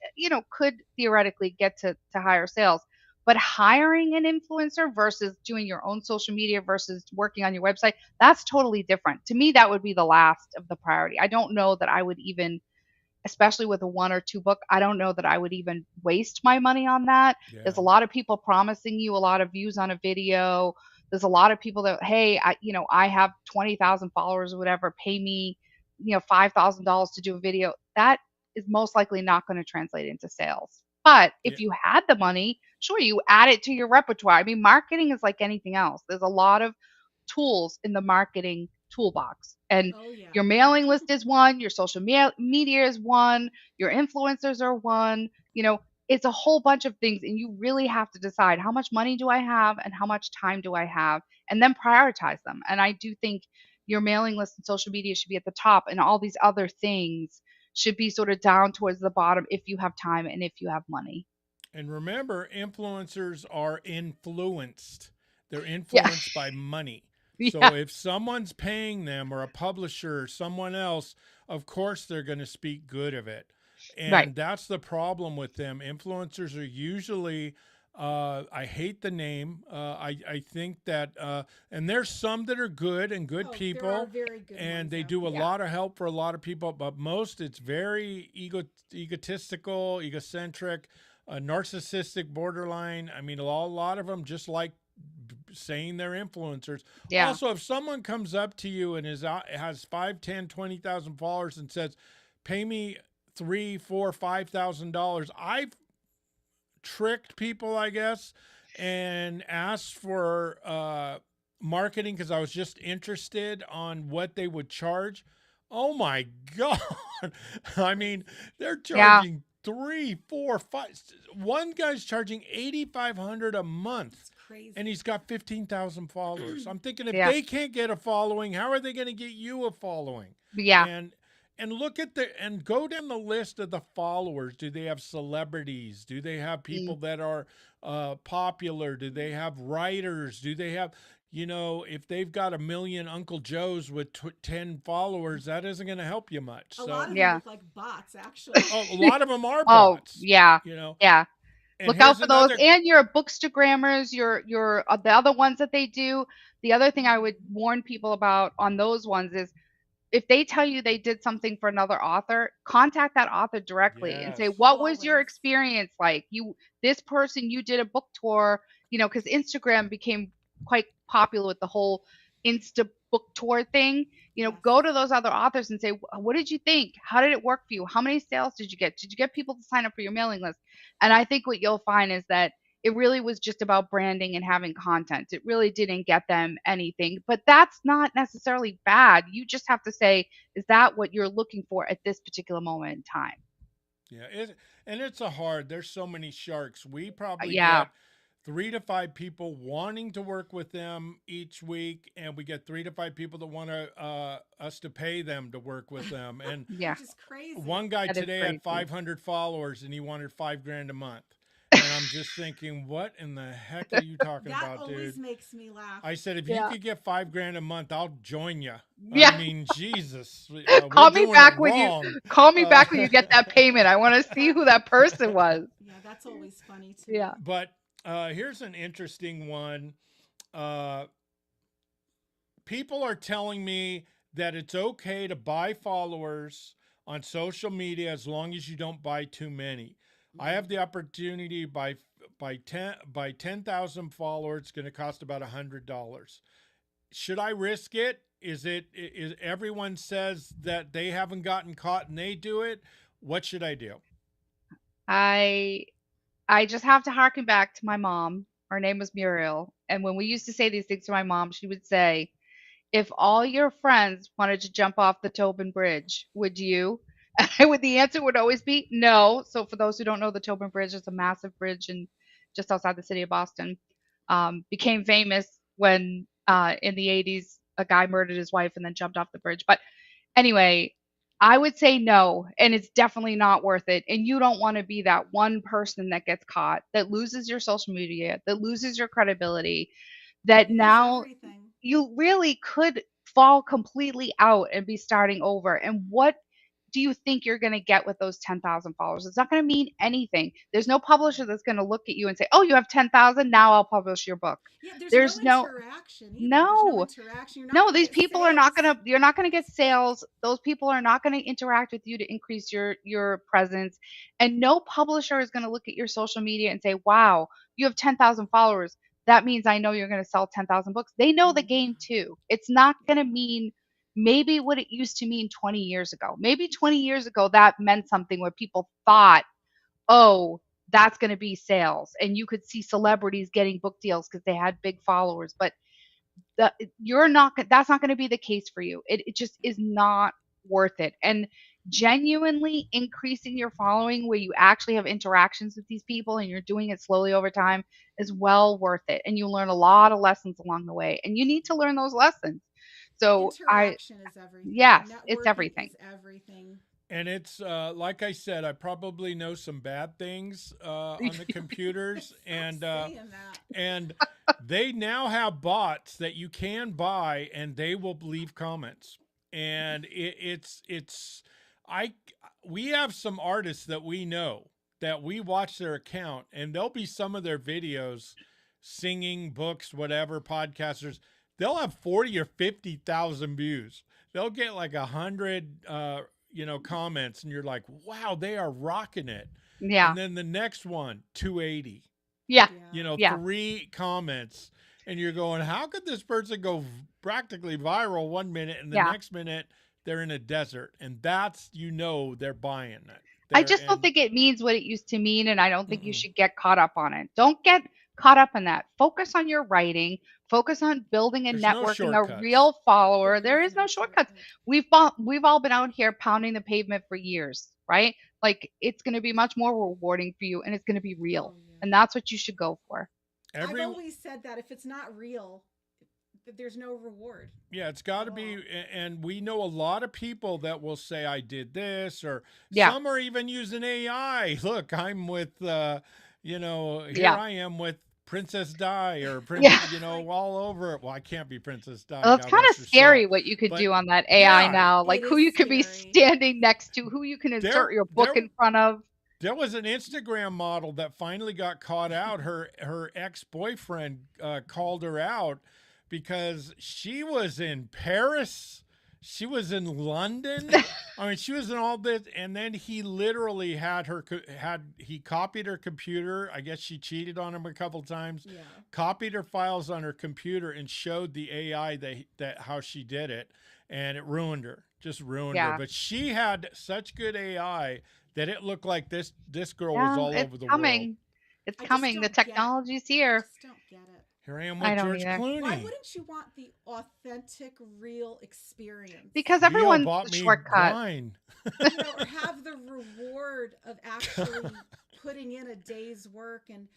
could theoretically get to higher sales. But hiring an influencer versus doing your own social media versus working on your website, that's totally different. To me, that would be the last of the priority. I don't know that I would even, especially with a one or two book, I don't know that I would even waste my money on that. There's Yeah. a lot of people promising you a lot of views on a video. There's a lot of people that, hey, I have 20,000 followers or whatever, pay me, $5,000 to do a video. That is most likely not going to translate into sales. But if Yeah. you had the money, sure, you add it to your repertoire. I mean, marketing is like anything else. There's a lot of tools in the marketing toolbox. And Oh yeah. your mailing list is one, your social media is one, your influencers are one. It's a whole bunch of things. And you really have to decide how much money do I have and how much time do I have, and then prioritize them. And I do think your mailing list and social media should be at the top, and all these other things should be sort of down towards the bottom if you have time and if you have money. And remember, influencers are influenced. They're Yeah. influenced by money. Yeah. So if someone's paying them or a publisher or someone else, of course they're going to speak good of it. Right. And that's the problem with them. Influencers are usually, I hate the name. I think that, and there's some that are good and good Oh, there are people, very good and ones they out do a there. Yeah. lot of help for a lot of people, but most it's very egotistical, egocentric, narcissistic, borderline. I mean, a lot of them just like saying they're influencers. Yeah. Also, if someone comes up to you and has 5, 10, 20,000 followers and says, "Pay me 3, 4, $5,000," I've tricked people, I guess, and asked for marketing because I was just interested on what they would charge. Oh my God. I mean, they're Yeah. charging 3, 4, 5. One guy's charging 8,500 a month It's crazy. and he's got 15,000 followers. I'm thinking if Yeah. they can't get a following, how are they going to get you a following? Yeah. And look at and go down the list of the followers. Do they have celebrities? Do they have people Mm. that are popular? Do they have writers? Do they have, if they've got a million Uncle Joes with 10 followers, that isn't going to help you much. A lot So of them Yeah. look like bots, actually. a lot of them are Oh, bots, yeah. Yeah. And Look out here's for those, another, and your bookstagrammers, your the other ones that they do. The other thing I would warn people about on those ones is if they tell you they did something for another author, contact that author directly and say, yes. "What was your Always. experience like? This person, you did a book tour, because Instagram became quite popular with the whole Insta book tour thing. Yes. Go to those other authors and say, what did you think? How did it work for you? How many sales did you get? Did you get people to sign up for your mailing list?" And I think what you'll find is that it really was just about branding and having content. It really didn't get them anything, but that's not necessarily bad. You just have to say, is that what you're looking for at this particular moment in time? Yeah, and it's there's so many sharks. We probably Yeah. get 3 to 5 people wanting to work with them each week, and we get 3 to 5 people that want us to pay them to work with them. And Yeah. Which is crazy. one guy That is today crazy. had 500 followers, and he wanted $5,000 a month. And I'm just thinking, what in the heck are you talking That about, always dude? makes me laugh. I said, if you Yeah. could get $5,000 a month, I'll join you. Yeah. I mean, Jesus, we're Call me doing back it when wrong. you get that payment. I want to see who that person was. Yeah, that's always funny to Yeah. me. But here's an interesting one. People are telling me that it's okay to buy followers on social media as long as you don't buy too many. I have the opportunity by 10,000 followers. It's going to cost about $100. Should I risk it? Is everyone says that they haven't gotten caught and they do it? What should I do? I I just have to harken back to my mom. Her name was Muriel. And when we used to say these things to my mom, she would say, if all your friends wanted to jump off the Tobin Bridge, would you? And the answer would always be no. So for those who don't know, the Tobin Bridge is a massive bridge just outside the city of Boston. Became famous when in the 80s a guy murdered his wife and then jumped off the bridge. But anyway, I would say no, and it's definitely not worth it. And you don't want to be that one person that gets caught, that loses your social media, that loses your credibility, that You lose now everything. you really could fall completely out and be starting over. And what do you think you're going to get with those 10,000 followers? It's not going to mean anything. There's no publisher that's going to look at you and say, "Oh, you have 10,000, now I'll publish your book." Yeah, there's no There's no interaction either. There's no no. interaction. You're not No, going to these get people are not sales. gonna you're not gonna get sales. Those people are not gonna interact with you to increase your presence. And no publisher is gonna look at your social media and say, "Wow, you have 10,000 followers. That means I know you're gonna sell 10,000 books." They know the Yeah. game too. It's not gonna mean maybe what it used to mean 20 years ago. Maybe 20 years ago that meant something where people thought, "Oh, that's gonna be sales." And you could see celebrities getting book deals because they had big followers. But that's not going to be the case for you. It just is not worth it. And genuinely increasing your following where you actually have interactions with these people and you're doing it slowly over time is well worth it. And you learn a lot of lessons along the way, and you need to learn those lessons. So Interaction is everything. yes, it's Networking everything. is everything. And it's like I said, I probably know some bad things on the computers, Stop saying that. and they now have bots that you can buy, and they will leave comments. And it's I we have some artists that we know that we watch their account, and there'll be some of their videos, singing, books, whatever, podcasters. They'll have 40 or 50,000 views. They'll get like 100 comments, and you're like, wow, they are rocking it. Yeah. And then the next one, 280, Yeah. Yeah. Yeah. 3 comments, and you're going, how could this person go practically viral 1 minute, and the Yeah. next minute they're in a desert? And that's, they're buying it. I just don't think it means what it used to mean, and I don't think you should get caught up on it. Don't get caught up in that. Focus on your writing. Focus on building and There's no networking a shortcuts. real follower. There is no no shortcuts. We've all been out here pounding the pavement for years, right? Like, it's going to be much more rewarding for you, and it's going to be real, Oh, yeah. and that's what you should go for. Every I've always said that if it's not real, there's no reward. Yeah, it's got to be. And we know a lot of people that will say, I did this, or Yeah. some are even using AI. Look, I'm with, here Yeah. I am with Princess Di, or Yeah. all over it. Well, I can't be Princess Di. Well, it's God kind of rest her scary soul. what you could But do on that AI yeah, now, like It who is you could be scary. standing next to, who you can insert your book there- in front of. There was an Instagram model that finally got caught out. Her ex-boyfriend called her out because she was in Paris. She was in London. I mean, she was in all this, and then he literally he copied her computer. I guess she cheated on him a couple times. Yeah. Copied her files on her computer and showed the AI that how she did it, and it ruined her. Just ruined Yeah. her. But she had such good AI that it looked like this girl Yeah, was all it's over the coming. world. It's I just coming. The don't get- technology's I here. just don't get it. Here I am I with don't George either. Clooney. Why wouldn't you want the authentic, real experience? Because Leo everyone's bought a me shortcut. wine. Or have the reward of actually putting in a day's work and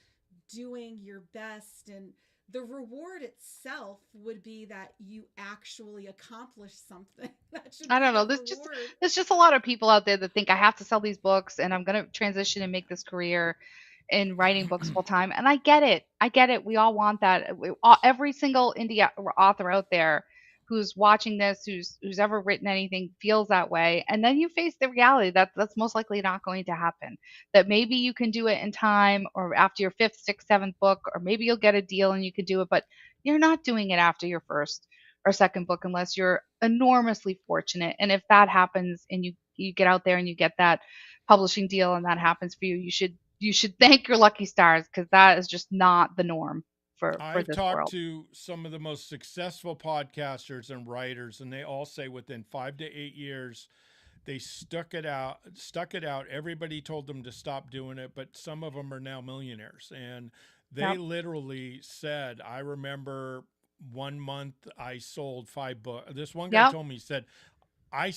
doing your best, and the reward itself would be that you actually accomplished something. That should I be don't know. the There's reward. just a lot of people out there that think I have to sell these books and I'm going to transition and make this career in writing books full time. And I get it. I get it. We all want that. Every single indie author out there who's watching this, who's ever written anything, feels that way. And then you face the reality that that's most likely not going to happen. That maybe you can do it in time, or after your fifth, sixth, seventh book, or maybe you'll get a deal and you could do it, but you're not doing it after your first or second book unless you're enormously fortunate. And if that happens and you get out there and you get that publishing deal and that happens for you, you should thank your lucky stars, because that is just not the norm for I've this talked world. to some of the most successful podcasters and writers, and they all say within 5 to 8 years, they stuck it out. Everybody told them to stop doing it, but some of them are now millionaires. And they Yep. literally said, I remember 1 month I sold 5 books. This one guy Yep. told me, he said, I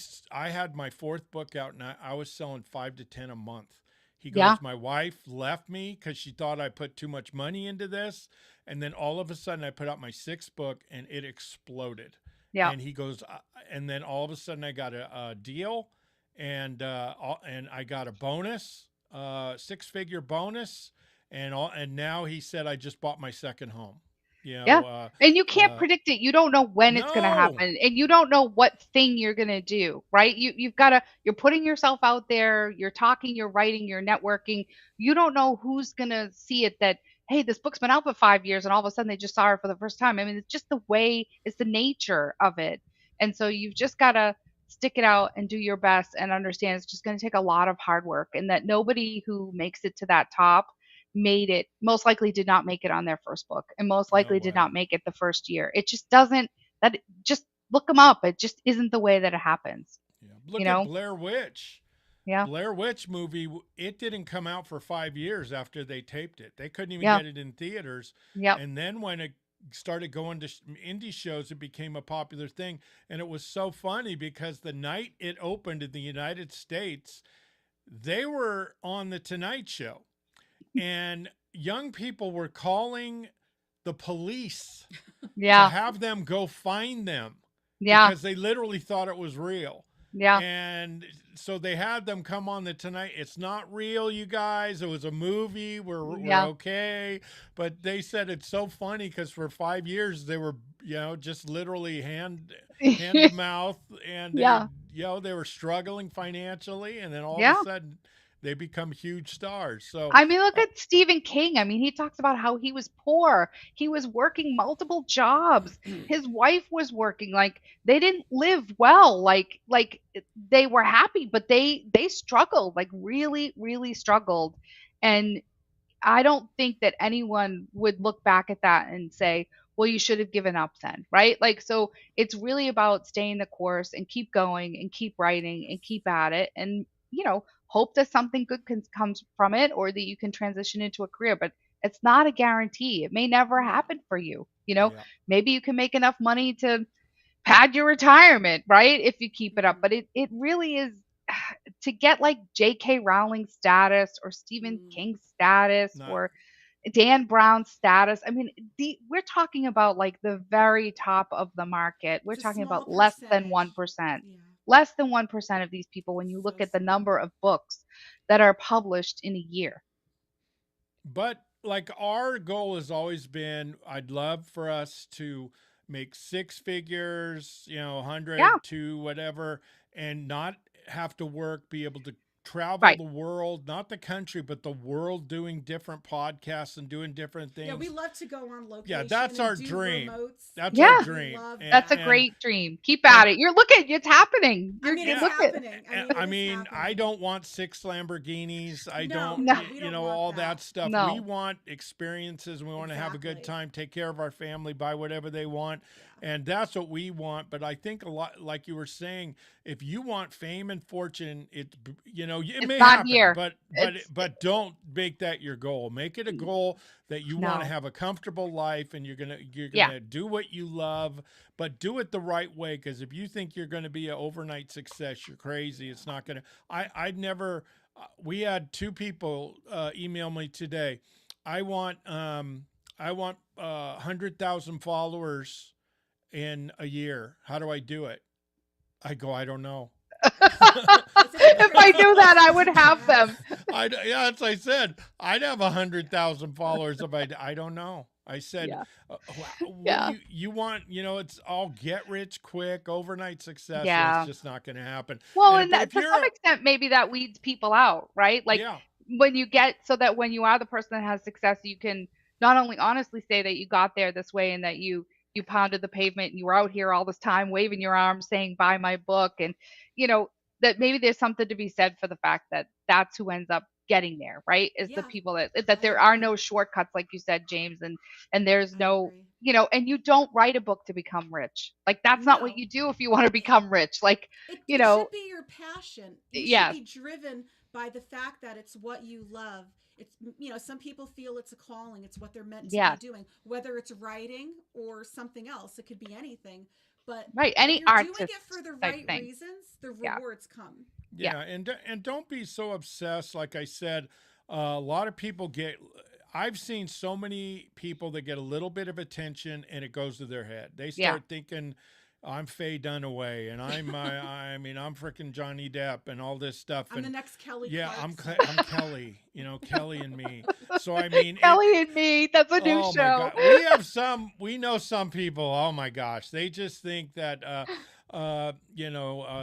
had my 4th book out, and I was selling 5 to 10 a month. He goes, Yeah. my wife left me because she thought I put too much money into this. And then all of a sudden I put out my 6th book and it exploded. Yeah. And he goes, and then all of a sudden I got a deal, and I got a bonus, 6-figure bonus. And now he said, I just bought my 2nd home. Yeah. And you can't predict it. You don't know when it's going to No. happen, and you don't know what thing you're going to do, right? You're putting yourself out there, you're talking, you're writing, you're networking. You don't know who's going to see it, that, hey, this book's been out for 5 years and all of a sudden they just saw it for the first time. I mean, it's just it's the nature of it. And so you've just got to stick it out and do your best and understand it's just going to take a lot of hard work, and that nobody who makes it to that top most likely did not make it on their first book, and most likely did way. not make it the first year. It just doesn't, just look them up. It just isn't the way that it happens. Yeah. Look You know? at Blair Witch. Yeah. Blair Witch movie, it didn't come out for 5 years after they taped it. They couldn't even Yeah. get it in theaters. Yep. And then when it started going to indie shows, it became a popular thing. And it was so funny because the night it opened in the United States, they were on the Tonight Show, and young people were calling the police to Yeah. have them go find them Yeah. because they literally thought it was real. Yeah. And so they had them come on the Tonight. It's not real, you guys. It was a movie. We're Yeah. okay. But they said it's so funny because for 5 years they were, just literally hand to mouth, and they, Yeah. they were struggling financially, and then all of a Yeah. sudden they become huge stars. So, I mean, look uh, at Stephen King. I mean, he talks about how he was poor. He was working multiple jobs. His wife was working. Like they didn't live well. Like they were happy, but they struggled. Like really, really struggled. And I don't think that anyone would look back at that and say, well, you should have given up then, right? Like, so it's really about staying the course and keep going and keep writing and keep at it and, hope that something good comes from it or that you can transition into a career. But it's not a guarantee. It may never No. happen for you. yeah, Maybe you can make enough money to pad your retirement, right? If you keep it up. Mm-hmm. But it really is to get like J.K. Rowling status or Stephen Mm. King status not or Dan Brown status. I mean, we're talking about like the very top of the market. We're It's a talking small about less than percentage. 1%. Yeah. Less than 1% of these people when you So look at the small. number of books that are published in a year. But like our goal has always been, I'd love for us to make six figures, Yeah, 100 to whatever, and not have to work, be able to travel right. the world, not the country, but the world, doing different podcasts and doing different Yeah, we things. love to go on Yeah, location that's and our do dream. remotes. That's our Yeah, We dream. love that's a that. great dream. Keep And at it. You're looking, it's happening. I You're mean, you it's yeah, look at happening. I mean, it I is mean, I happening. don't want six Lamborghinis. I No, don't, no, no, we don't want all that. that stuff. We no. want experiences. We want to have a good Exactly. time, take care of our family, buy whatever they want. Yeah. And that's what we want. But I think a lot, like you were saying, if you want fame and fortune, it It's may not happen, here. It's but don't make that your goal. Make it a goal that you want to no. have a comfortable life, and you're Yeah. gonna do what you love, but do it the right way. Because if you think you're going to be an overnight success, you're crazy. It's not going to. I'd never. We had two people email me today. I want I want 100,000 followers in a year. How do I do it? I go, I don't know. It's a If I knew that, I would crazy have math. them. Yeah, as I said, I'd have 100,000 followers if I don't know. I said, Yeah. what do Yeah. you want? It's all get rich quick, overnight success, and it's Yeah. just not going to happen. Well, And and if to you're, some extent, maybe that weeds people out, right? Like yeah, when you get so that when you are the person that has success, you can not only honestly say that you got there this way and that you pounded the pavement and you were out here all this time waving your arms saying buy my book and you know that maybe there's something to be said for the fact that that's who ends up getting there, right? Is the Yeah, people that I there are agree. no shortcuts like you said, James, and there's I no agree. and you don't write a book to become rich. Like that's not what No, you do if you want to it, become rich. Like, you it know, should be your passion. You should yes. be driven by the fact that it's what you love. It's, some people feel it's a calling, it's what they're meant to be Yes. doing, whether it's writing or something else. It could be anything. But Right. if Any you're doing artist it for the type right thing. reasons, the Yeah. rewards come. Yeah. yeah, and don't be so obsessed. Like I said, a lot of people get. I've seen so many people that get a little bit of attention and it goes to their head. They Yeah. start thinking, I'm Faye Dunaway and I mean, I'm freaking Johnny Depp and all this stuff. I'm the And next Kelly yeah, Clarkson. I'm Kelly, Kelly and me. So I mean, Kelly and Me. That's a new oh my show. God, we know some people. Oh my gosh, they just think that.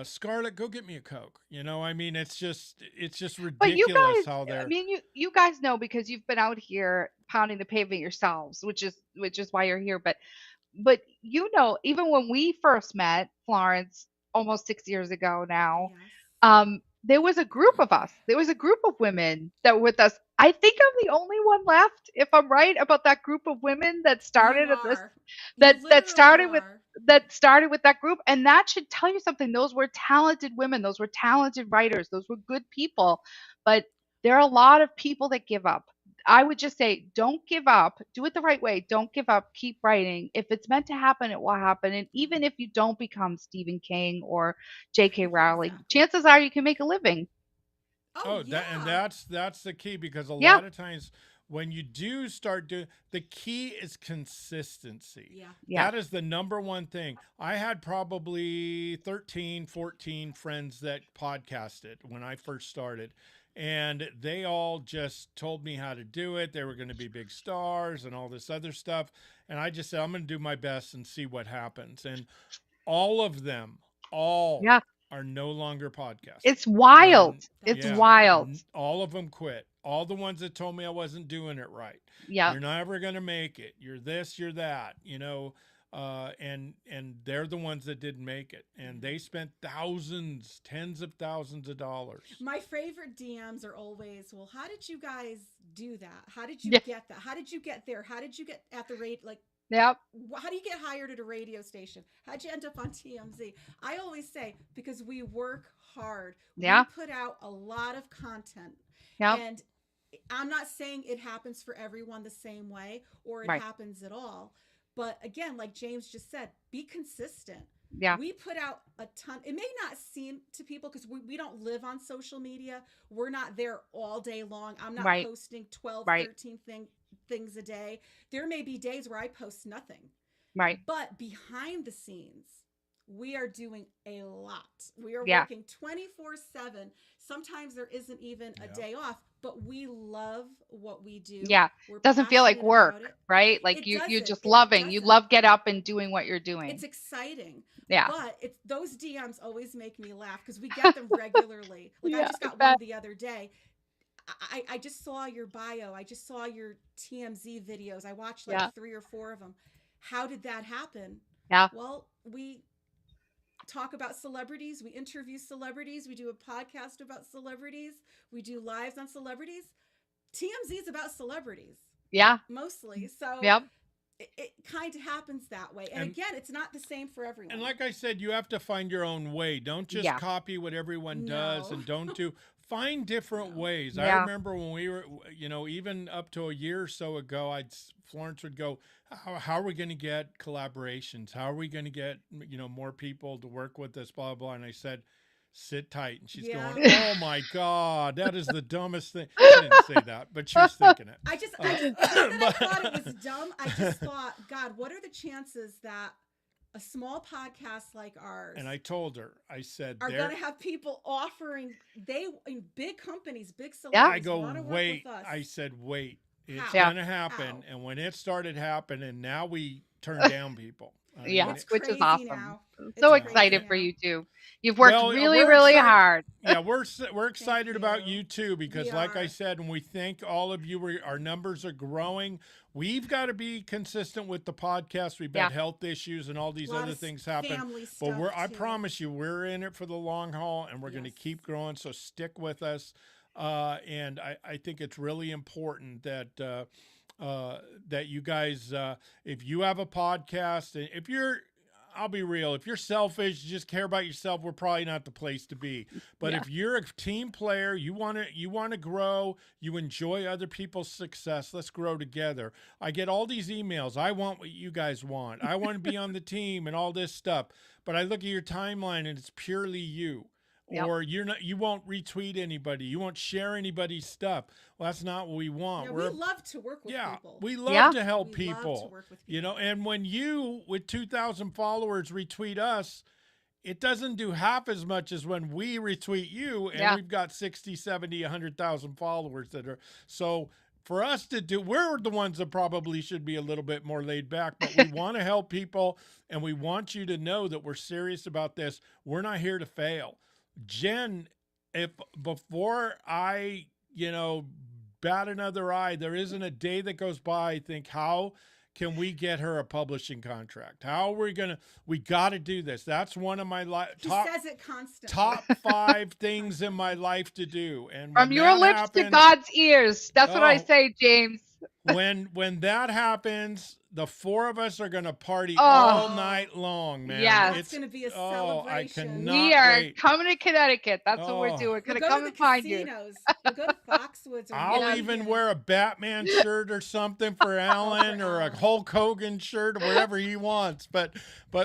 Scarlett, go get me a Coke. I mean, it's just But you ridiculous guys, how I they're. mean, you guys know because you've been out here pounding the pavement yourselves, which is why you're here. But even when we first met, Florence, almost 6 years ago now, Yes, there was a group of us. There was a group of women that were with us. I think I'm the only one left, if I'm right, about that group of women that you started at this are. You that literally started with are. that group, and that should tell you something. Those were talented women, those were talented writers, those were good people, but there are a lot of people that give up. I would just say don't give up, do it the right way, don't give up, keep writing. If it's meant to happen, it will happen. And Yeah, even if you don't become Stephen King or J.K. yeah, Rowling, exactly. chances are you can make a living. Oh And yeah. that's the key, because a Yeah. lot of times when you do start doing, the key is consistency. Yeah. Yeah. That is the number one thing. I had probably 13, 14 friends that podcasted when I first started, and they all just told me how to do it. They were going to be big stars and all this other stuff, and I just said I'm going to do my best and see what happens. And all of them, all Yeah. are no longer podcasting. It's wild. And It's That's yeah, wild. all of them quit. All the ones that told me I wasn't doing it right. Yeah. You're never going to make it. You're this, you're that, and they're the ones that didn't make it. And they spent thousands, tens of thousands of dollars. My favorite DMs are always, well, how did you guys do that? How did you Yeah. get that? How did you get there? How did you get at the rate? Like, Yep. how do you get hired at a radio station? How'd you end up on TMZ? I always say, because we work hard. Yeah. We put out a lot of content. Yep. And I'm not saying it happens for everyone the same way or it Right. happens at all. But again, like James just said, be consistent. Yeah. We put out a ton. It may not seem to people because we don't live on social media. We're not there all day long. I'm not Right. posting 12, Right. 13 things a day. There may be days where I post nothing. Right. But behind the scenes, we are doing a lot. We are Yeah. working 24/7. Sometimes there isn't even a day off, but we love what we do. Yeah. We're Doesn't feel like passionate work, about it. right? Like It you're doesn't. just It loving. You doesn't. love get up and doing what you're doing. It's exciting. Yeah. But it's those DMs always make me laugh because we get them regularly. Like I Yeah, just I got bet. one the other day. I just saw your bio. I just saw your TMZ videos. I watched like Yeah. 3 or 4 of them. How did that happen? Yeah. Well, we talk about celebrities. We interview celebrities. We do a podcast about celebrities. We do lives on celebrities. TMZ is about celebrities Yeah. mostly. So Yep. it kind of happens that way. And again, it's not the same for everyone. And like I said, you have to find your own way. Don't just Yeah. copy what everyone does, No. and don't do, find different ways. I Yeah. remember when we were, even up to a year or so ago, Florence would go, how are we going to get collaborations? How are we going to get, more people to work with us, blah, blah. And I said, sit tight. And she's Yeah. going, oh my God, that is the dumbest thing. I didn't say that, but she was thinking it. I just not that I thought it was dumb. I just thought, God, what are the chances that a small podcast like ours And I told her, I said, are going to have people offering in big companies, big Yeah. celebrities I go, want to work wait. with us? I said, wait. It's How? Yeah. going to happen. How? And when it started happening, now we turn down people. I Yeah. mean, It's Which is crazy awesome. now. It's So crazy excited for now. you too. You've worked Well, really, we're really excited. hard. Yeah, we're excited about you. you too, because We like I are. said, and we thank all of you, our numbers are growing. We've got to be consistent with the podcast. We've Yeah. had health issues and all these Lot other of things happen. family But stuff, I too. promise you, we're in it for the long haul, and we're going to Yes. keep growing. So stick with us. And I think it's really important that that you guys, if you have a podcast, and if you're, I'll be real, if you're selfish, you just care about yourself, we're probably not the place to be. But Yeah. if you're a team player, you want to grow, you enjoy other people's success, let's grow together. I get all these emails. I want what you guys want. I want to be on the team and all this stuff. But I look at your timeline and it's purely you. Yep. Or you won't retweet anybody. You won't share anybody's stuff. Well, that's not what we want. Yeah, we love to work with people. We love Yeah. to help We love to people. work with people. And when you, with 2,000 followers, retweet us, it doesn't do half as much as when we retweet you, and Yeah. we've got 60, 70, 100,000 followers that are, so for us to do, we're the ones that probably should be a little bit more laid back, but we want to help people, and we want you to know that we're serious about this. We're not here to fail. Jen, if before I, bat another eye, there isn't a day that goes by I think, how can we get her a publishing contract? How are we we got to do this. That's one of my He says it constantly. top 5 things in my life to do. And From when your that lips to happens, God's ears. That's what I Oh. say, James. when that happens, the four of us are gonna party all Oh, Oh, night long, man. yes. that's going to be a I celebration. We cannot are wait. coming to Connecticut. That's what we're Oh, doing. We'll Gonna go to come the and find you. casinos. We'll go to Foxwoods or I'll Yes. even Mohegan. wear a Batman shirt or something for Oh, for Alan, or a Alan. Hulk Hogan shirt, or whatever he wants. But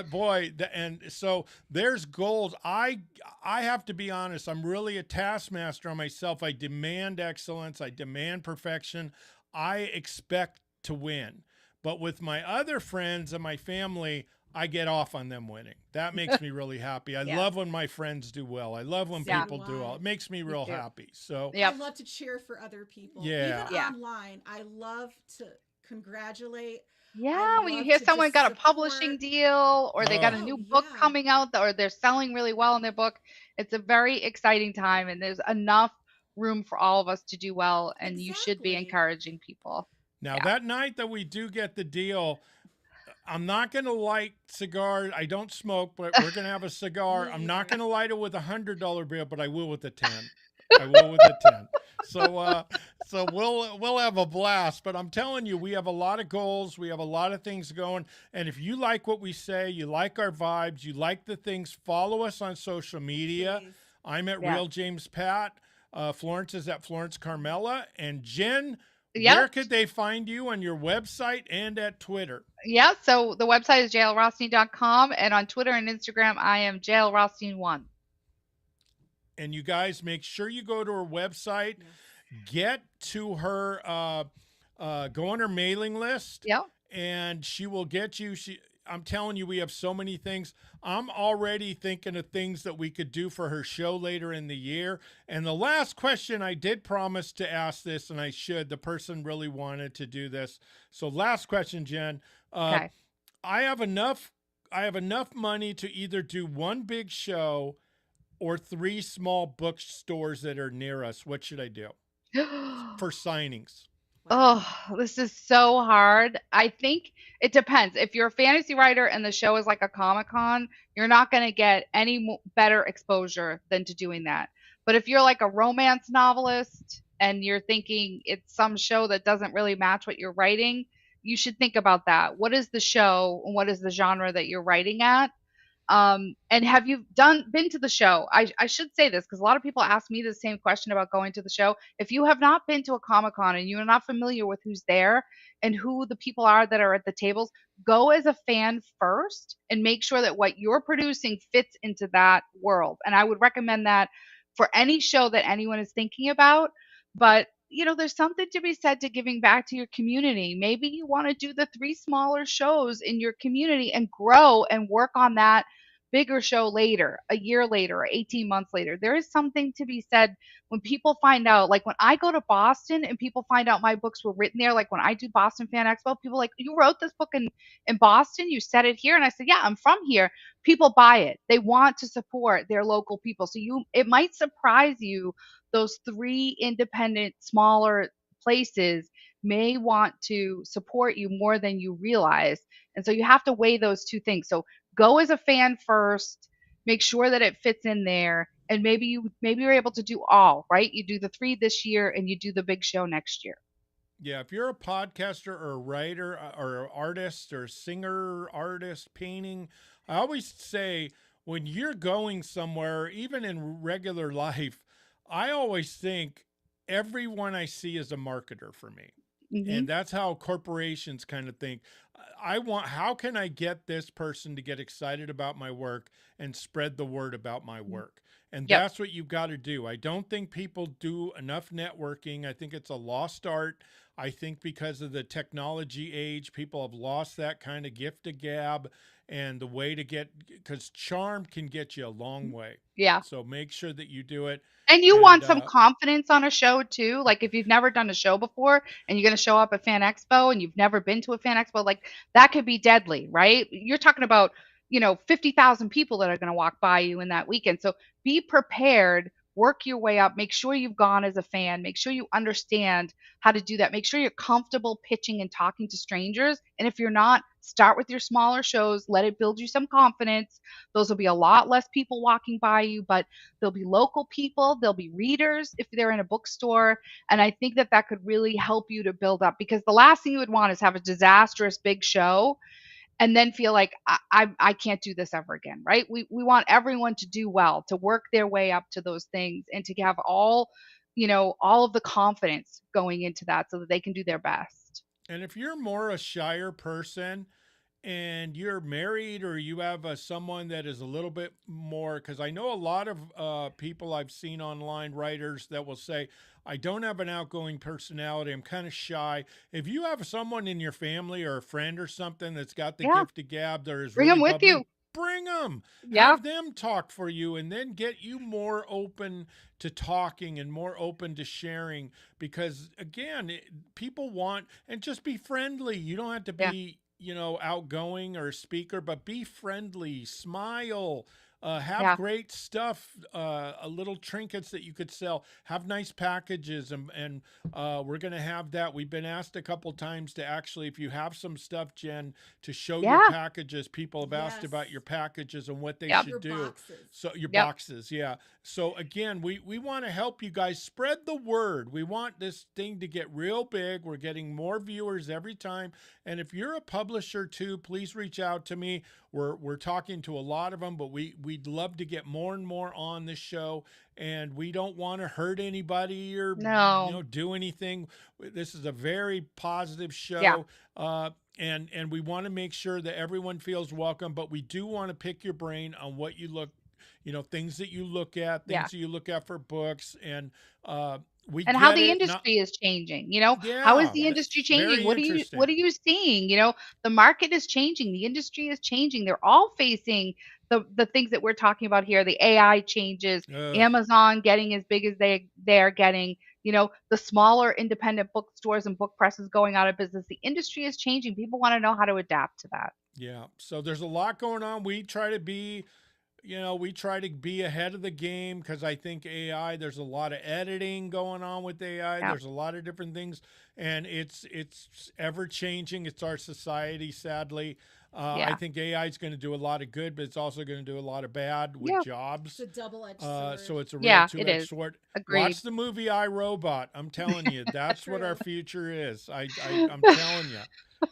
boy, and so there's goals. I have to be honest. I'm really a taskmaster on myself. I demand excellence. I demand perfection. I expect to win. But with my other friends and my family, I get off on them winning. That makes me really happy. I Yes. love when my friends do well. I love when Yeah. So people do do well. I. It makes me Me real too. happy. So I Yep. love to cheer for other people. Even yeah. Yeah. online, I love to congratulate. I Yeah. When you love hear to someone just got a publishing support. deal or they got a Oh, Oh, new book yeah, coming out or they're selling really well in their book, it's a very exciting time and there's enough room for all of us to do well and you should be exactly. encouraging people. now Yeah. that night that we do get the deal, I'm not going to light cigars. I don't smoke, but we're going to have a cigar. Me I'm not either. going to light it with $100 bill, but I will with a 10. I will with a 10. So we'll have a blast, but I'm telling you, we have a lot of goals, we have a lot of things going, and if you like what we say, you like our vibes, you like the things, follow us on social media. Please. I'm at Yeah. Real James Pat. Florence is at Florence Carmela, and Jen, where Yep. could they find you on your website and at Twitter? Yeah. So the website is jlrothstein.com and on Twitter and Instagram, I am jlrothstein1. And you guys make sure you go to her website, Yes. get to her, go on her mailing list, Yep. and she will get you. I'm telling you, we have so many things. I'm already thinking of things that we could do for her show later in the year. And the last question, I did promise to ask this, and I should. The person really wanted to do this. So last question, Jen. Okay. I have enough. I have enough money to either do one big show or three small bookstores that are near us. What should I do for signings? Wow. Oh, this is so hard. I think it depends. If you're a fantasy writer and the show is like a Comic-Con, you're not going to get any better exposure than to doing that. But if you're like a romance novelist and you're thinking it's some show that doesn't really match what you're writing, you should think about that. What is the show and what is the genre that you're writing at? And have you been to the show? I should say this because a lot of people ask me the same question about going to the show. If you have not been to a Comic Con and you're not familiar with who's there and who the people are that are at the tables, go as a fan first and make sure that what you're producing fits into that world. And I would recommend that for any show that anyone is thinking about. But there's something to be said to giving back to your community. Maybe you want to do the three smaller shows in your community and grow and work on that bigger show later, a year later, or 18 months later. There is something to be said when people find out, like when I go to Boston and people find out my books were written there, like when I do Boston Fan Expo, people are like, you wrote this book in Boston, you said it here. And I said, yeah, I'm from here. People buy it. They want to support their local people. So it might surprise you, those three independent, smaller places may want to support you more than you realize. And so you have to weigh those two things. So go as a fan first, make sure that it fits in there, and maybe you're able to do all, right? You do the three this year and you do the big show next year. Yeah, if you're a podcaster or a writer or an artist or singer, artist, painting, I always say when you're going somewhere, even in regular life, I always think everyone I see is a marketer for me. And Hmm. that's how corporations kind of think. How can I get this person to get excited about my work and spread the word about my work? And Yep. that's what you've got to do. I don't think people do enough networking. I think it's a lost art. I think because of the technology age, people have lost that kind of gift of gab and the way to because charm can get you a long way. Yeah. So make sure that you do it. And you And want some confidence on a show too. Like if you've never done a show before and you're going to show up at Fan Expo and you've never been to a Fan Expo, like that could be deadly, right? You're talking about, 50,000 people that are going to walk by you in that weekend. So be prepared work your way up. Make sure you've gone as a fan. Make sure you understand how to do that. Make sure you're comfortable pitching and talking to strangers. And if you're not, start with your smaller shows. Let it build you some confidence. Those will be a lot less people walking by you, but there'll be local people. There'll be readers if they're in a bookstore. And I think that that could really help you to build up, because the last thing you would want is have a disastrous big show and then feel like I can't do this ever again, right? We want everyone to do well, to work their way up to those things, and to have all, all of the confidence going into that so that they can do their best. And if you're more a shyer person and you're married, or you have someone that is a little bit more, because I know a lot of people I've seen online, writers that will say, I don't have an outgoing personality, I'm kind of shy. If you have someone in your family or a friend or something that's got the Yeah. gift of gab, that is Bring really them with bubbly, you. bring them. Yeah. Have them talk for you, and then get you more open to talking and more open to sharing. Because again, people want, and just be friendly. You don't have to Yeah. be, outgoing or a speaker, but be friendly, smile, have Yeah. great stuff, a little trinkets that you could sell, have nice packages. And we're going to have that. We've been asked a couple times to actually, if you have some stuff, Jen, to show your Yeah. packages. People have asked Yes. about your packages and what they Yep. should Your do. boxes. So your Yep. boxes, yeah. So again, we want to help you guys spread the word. We want this thing to get real big. We're getting more viewers every time. And if you're a publisher too, please reach out to me. We're talking to a lot of them, but we'd love to get more and more on this show. And we don't want to hurt anybody or No. do anything. This is a very positive Yeah. show. And we want to make sure that everyone feels welcome, but we do want to pick your brain on what you look, things that you look at, Yeah. things that you look at for books, and we And how get the it. industry is changing. How is Yeah, the industry changing? very What are interesting. you seeing? The market is changing, the industry is changing. They're all facing the things that we're talking about here, the AI changes, Ugh, Amazon getting as big as they're getting, the smaller independent bookstores and book presses going out of business. The industry is changing. People want to know how to adapt to that. yeah. So there's a lot going on. We try to be ahead of the game, because I think AI, there's a lot of editing going on with AI. Yeah. There's a lot of different things, and it's ever changing. It's our society, sadly. I Yeah. think AI is going to do a lot of good, but it's also going to do a lot of bad with Yeah. jobs. It's a double-edged sword. So it's a real Yeah, it two-edged is. sword. Agreed. Watch the movie I, Robot. I'm telling you, that's what our True. future is. I'm telling you.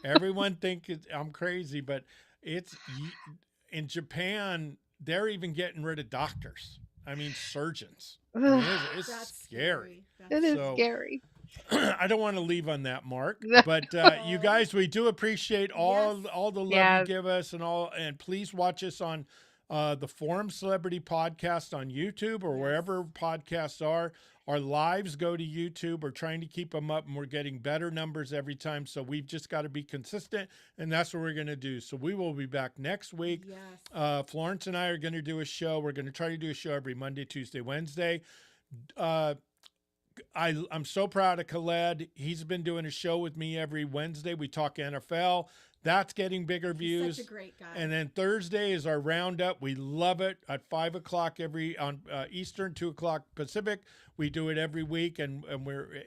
Everyone think I'm crazy, but in Japan, they're even getting rid of doctors. I mean, surgeons. I mean, it's That's scary. It is So- scary. I don't want to leave on that, Mark, but you guys, we do appreciate all Yes. the love Yes. you give us, and please watch us on the Forum Celebrity Podcast on YouTube or Yes. wherever podcasts are. Our lives go to YouTube. We're trying to keep them up, and we're getting better numbers every time. So we've just got to be consistent, and that's what we're going to do. So we will be back next week. Yes. Florence and I are going to do a show. We're going to try to do a show every Monday, Tuesday, Wednesday. I'm so proud of Khaled. He's been doing a show with me every Wednesday. We talk NFL. That's getting bigger He's views. such a great guy. And then Thursday is our roundup. We love it at 5:00 on Eastern, 2:00 Pacific. We do it every week, and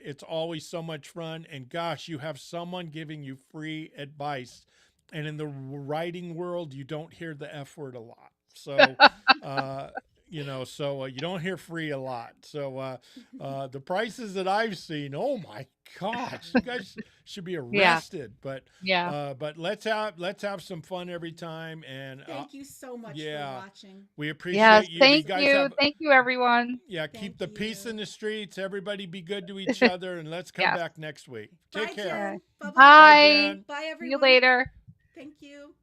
it's always so much fun. And gosh, you have someone giving you free advice. And in the writing world, you don't hear the F word a lot. So, so you don't hear free a lot. So the prices that I've seen, oh my gosh, you guys should be arrested. But Yeah. but let's have some fun every time. And Thank you so much yeah. for watching. we appreciate Yes. you. Thank guys you. Thank you, everyone. keep Thank the peace you. in the streets. Everybody be good to each other, and let's come Yes. back next week. Bye, Take care. Jen. Bye-bye. Bye, Bye. Jen. Bye, See everyone. you later. Thank you.